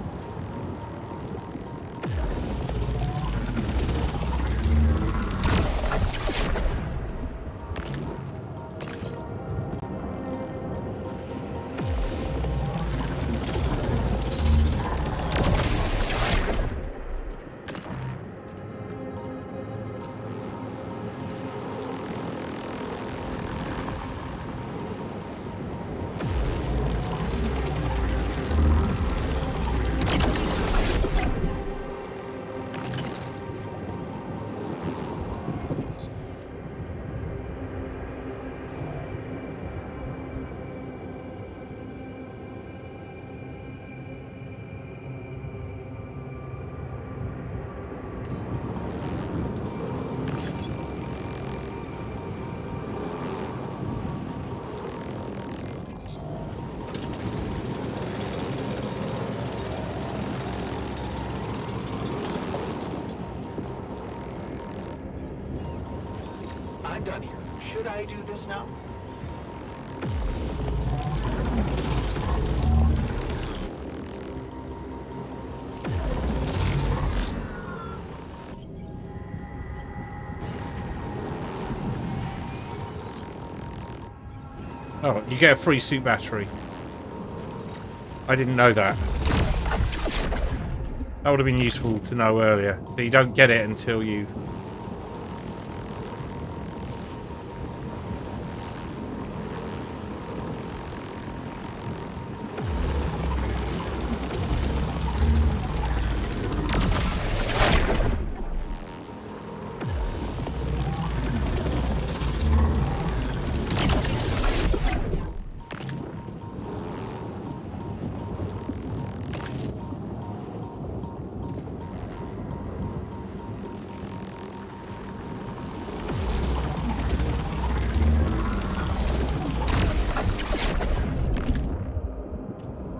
I'm done here. Should I do this now? Oh, you get a free suit battery. I didn't know that. That would have been useful to know earlier. So you don't get it until you...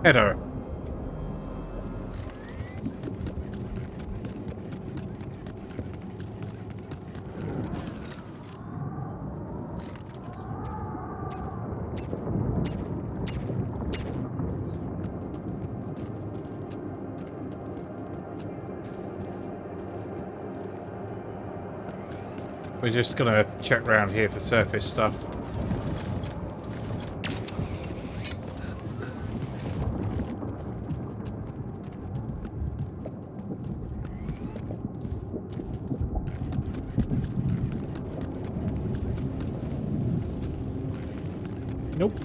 Header. We're just gonna check around here for surface stuff. Nope.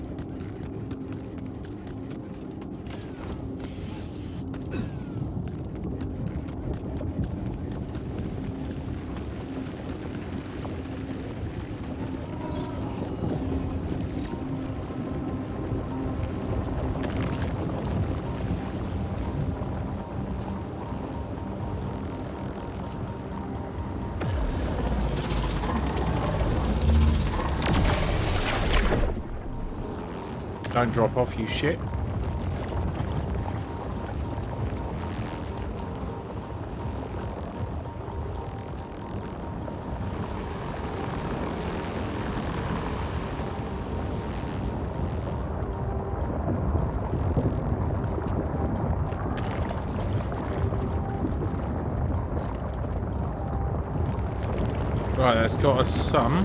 Don't drop off, you shit. Right, that's got us some.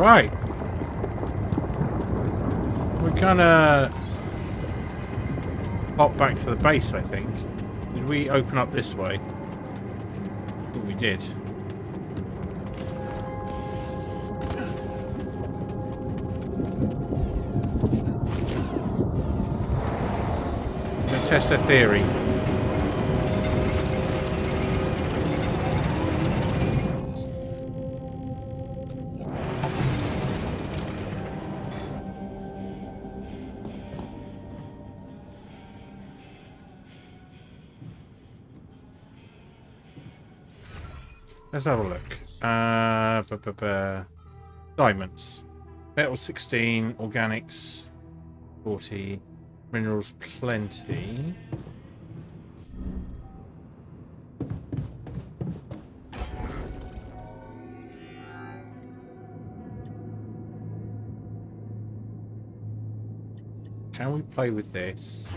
Right. We're gonna pop back to the base, I think. Did we open up this way? I think we did. Let's test a theory. Let's have a look. Diamonds. Metal 16, organics 40, minerals plenty. Can we play with this?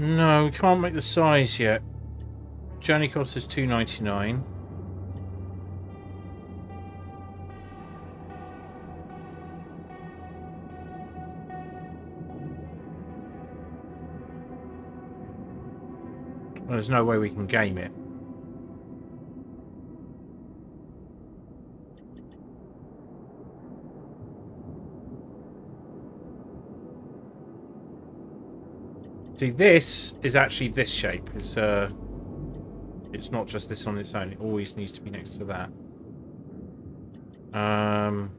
No, we can't make the size yet. Journey cost is $2.99. Well, there's no way we can game it. See, this is actually this shape. It's not just this on its own. It always needs to be next to that. Now,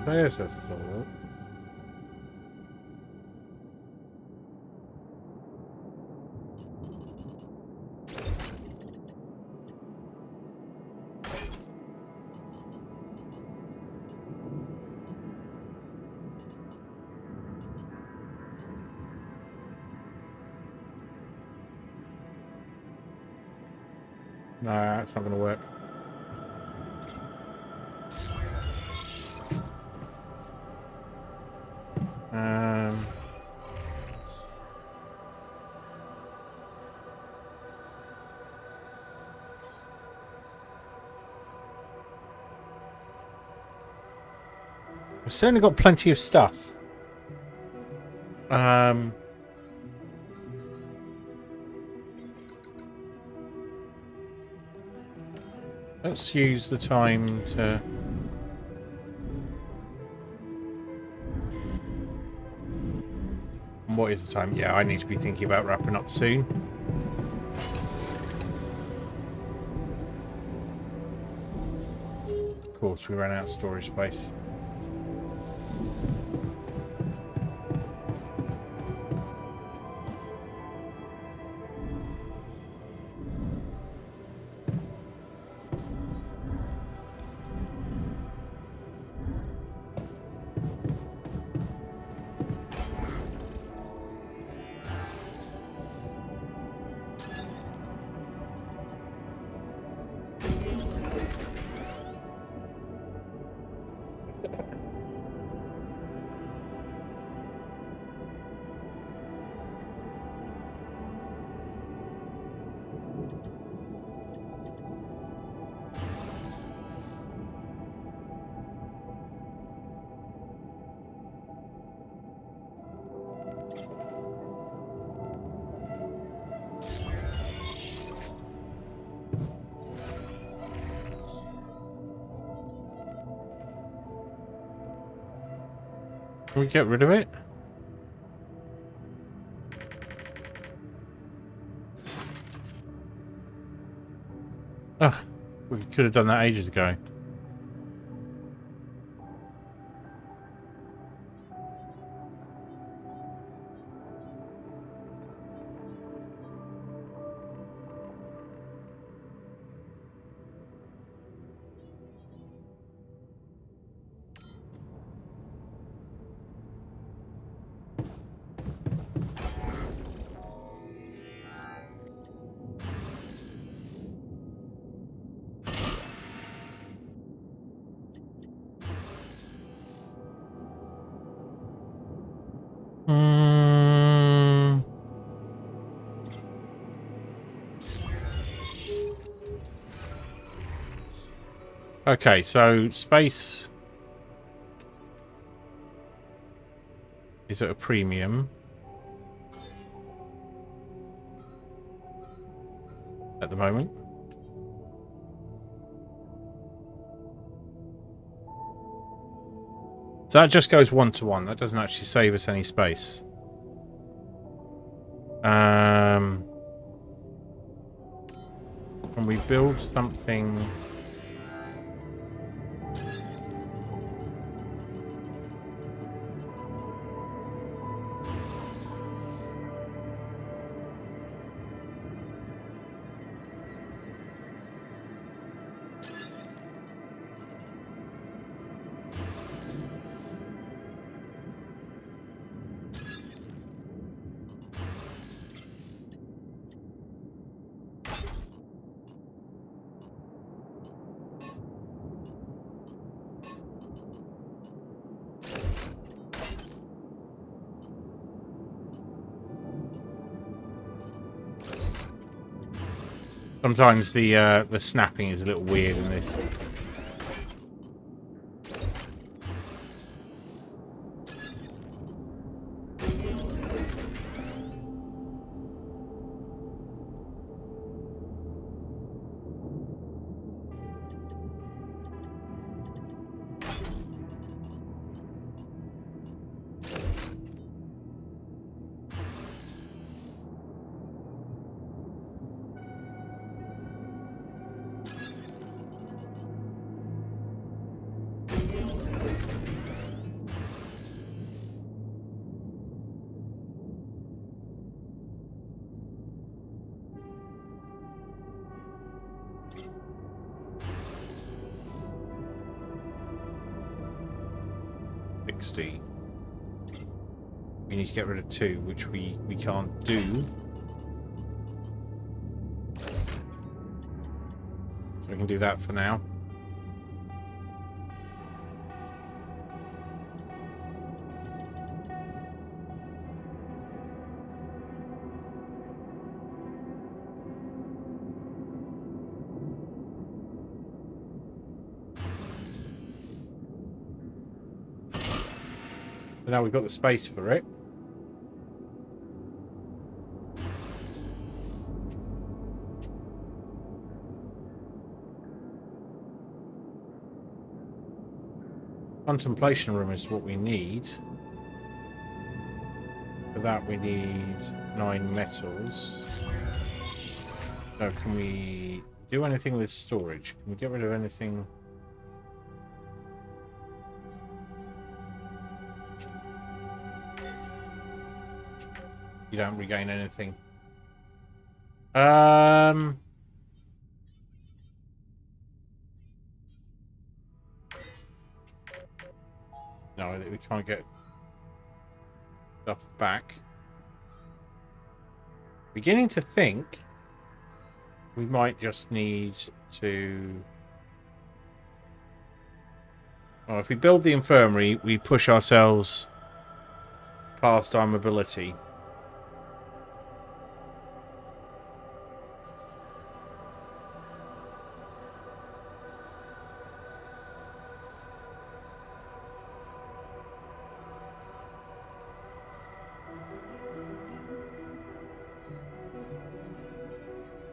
there's a thought. No, that's not going to work. We've certainly got plenty of stuff. Let's use the time to... What is the time? Yeah, I need to be thinking about wrapping up soon. Of course, we ran out of storage space. Can we get rid of it? Ugh, we could have done that ages ago. Okay, so space is at a premium at the moment. So that just goes 1-to-1. That doesn't actually save us any space. Can we build something? Sometimes the snapping is a little weird in this. We need to get rid of 2, which we can't do. So we can do that for now. So now we've got the space for it. Contemplation room is what we need. For that we need 9 metals. So can we do anything with storage? Can we get rid of anything? You don't regain anything. No, we can't get stuff back. Beginning to think we might just need to... Well, if we build the infirmary, we push ourselves past our mobility.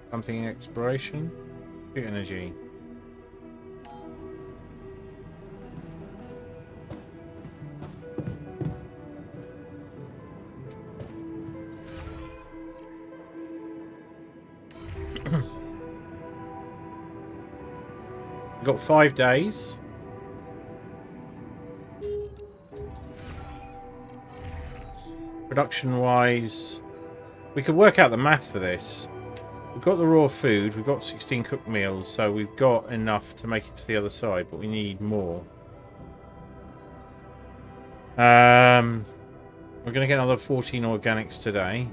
Something in exploration, energy. We've got 5 days. Production wise, we could work out the math for this. We've got the raw food, we've got 16 cooked meals, so we've got enough to make it to the other side, but we need more. We're going to get another 14 organics today.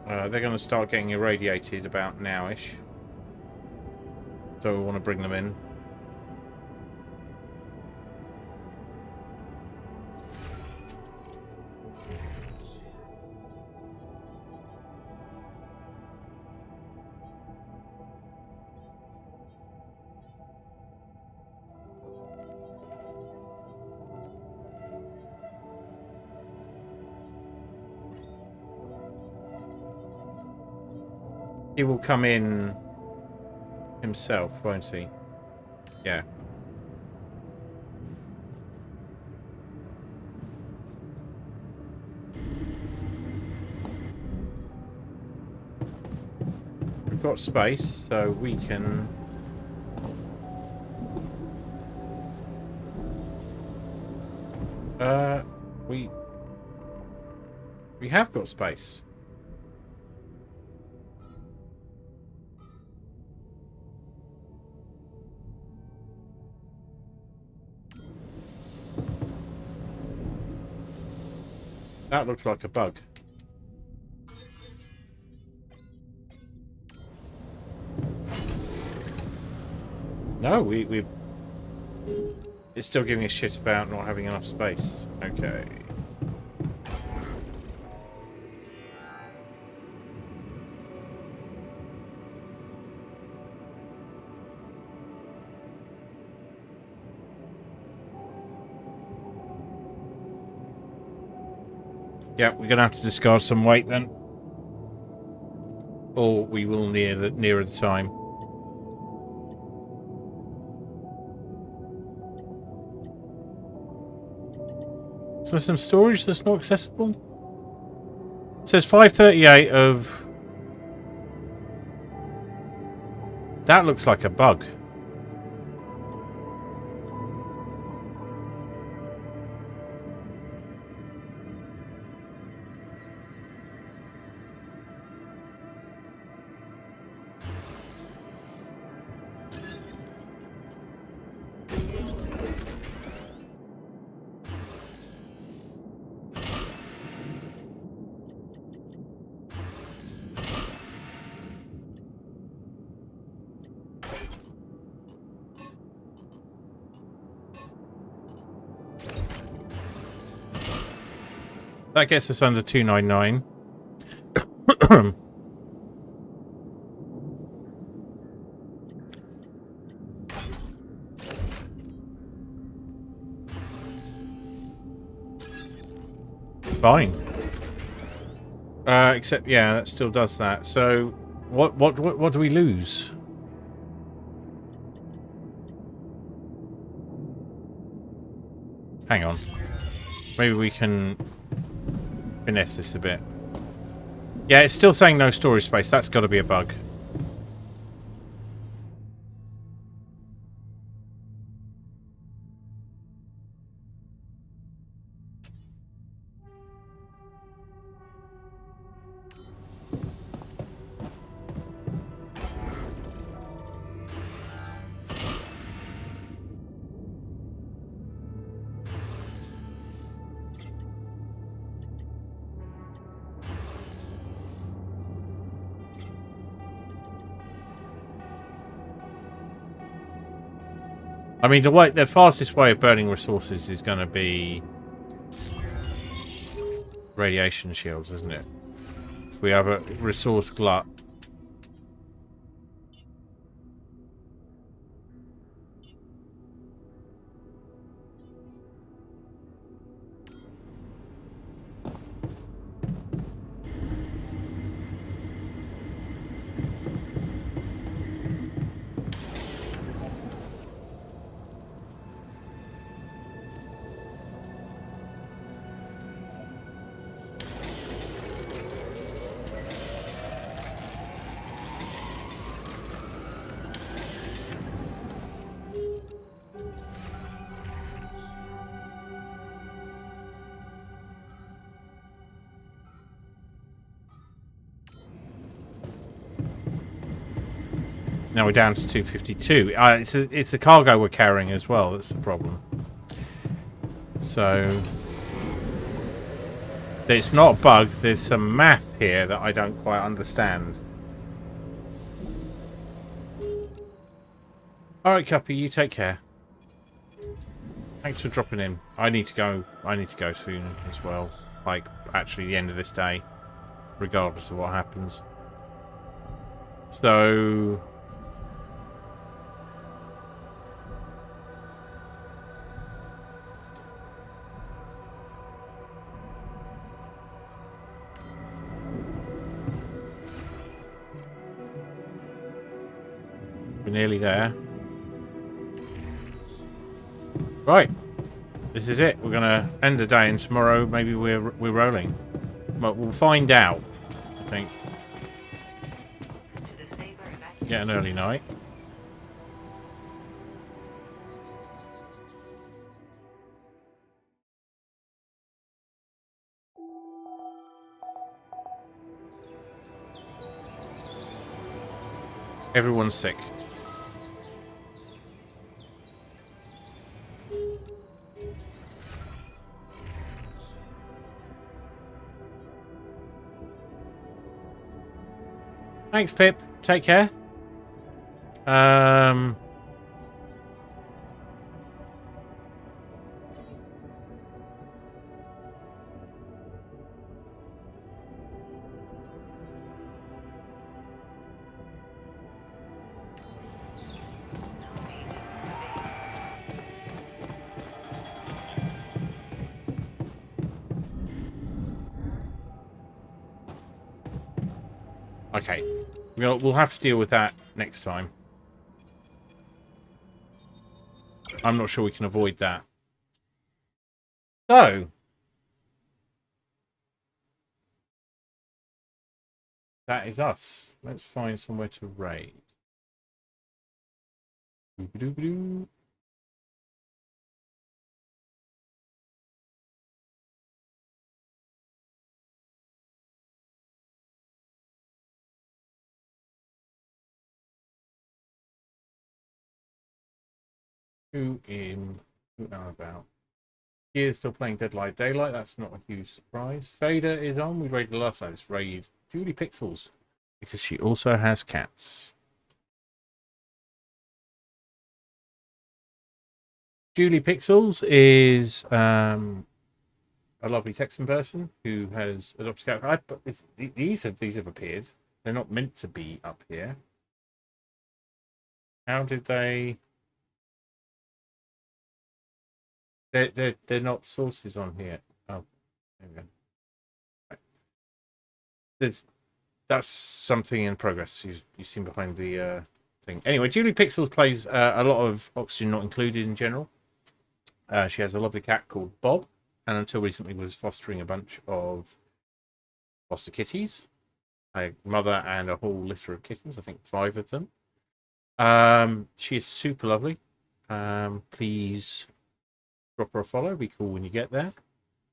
They're going to start getting irradiated about now-ish. So we want to bring them in. He will come in himself, won't he? Yeah. We've got space, so we can... We have got space. That looks like a bug. No, we it's still giving us shit about not having enough space. Okay. Yeah, we're gonna have to discard some weight then, or we will nearer the time. So some storage that's not accessible. It says 538 of. That looks like a bug. That gets us under 299. Fine. Except, yeah, that still does that. So, what do we lose? Hang on. Maybe we can finesse this a bit. Yeah, it's still saying no storage space. That's got to be a bug. I mean, the fastest way of burning resources is going to be radiation shields, isn't it? We have a resource glut. Now we're down to 252. It's a cargo we're carrying as well. That's the problem. So it's not a bug. There's some math here that I don't quite understand. All right, Cuppy, you take care. Thanks for dropping in. I need to go. I need to go soon as well. Like actually, the end of this day, regardless of what happens. So. We're nearly there. Right. This is it. We're gonna end the day, and tomorrow maybe we're rolling. But we'll find out, I think. Get an early night. Everyone's sick. Thanks, Pip. Take care. Okay. We'll have to deal with that next time. I'm not sure we can avoid that. So. That is us. Let's find somewhere to raid. Doo-ba-doo-ba-doo. Who out about? He is still playing Dead by Daylight. That's not a huge surprise. Fader is on. We raided last night. Let's raid Julie Pixels because she also has cats. Julie Pixels is a lovely Texan person who has adopted a cat. But these have appeared. They're not meant to be up here. How did they? They're not sources on here. Oh, there we go. Right. That's something in progress. You seem behind the thing. Anyway, Julie Pixels plays a lot of Oxygen Not Included in general. She has a lovely cat called Bob, and until recently was fostering a bunch of foster kitties, a mother and a whole litter of kittens. I think 5 of them. She is super lovely. Please drop her a follow. Be cool when you get there.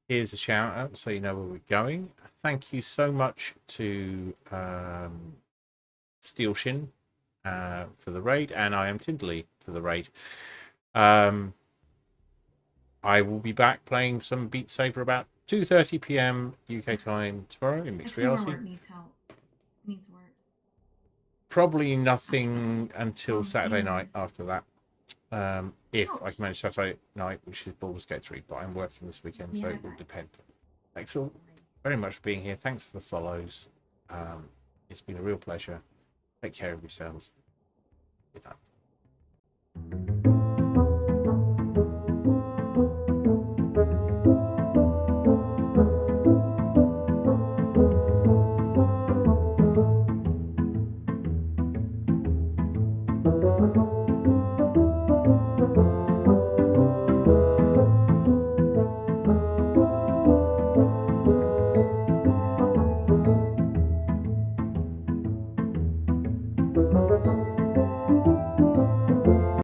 Here's a shout out so you know where we're going. Thank you so much to Steel Shin for the raid, and I am Tindley for the raid. I will be back playing some Beat Saber about 2:30 p.m. UK time tomorrow in Mixed Reality. Needs help. Needs work. Probably nothing until Saturday night after that. If I can manage Saturday night, which is Baldur's Gate 3, but I'm working this weekend, so it will depend. Thanks all very much for being here. Thanks for the follows. It's been a real pleasure. Take care of yourselves. Good night.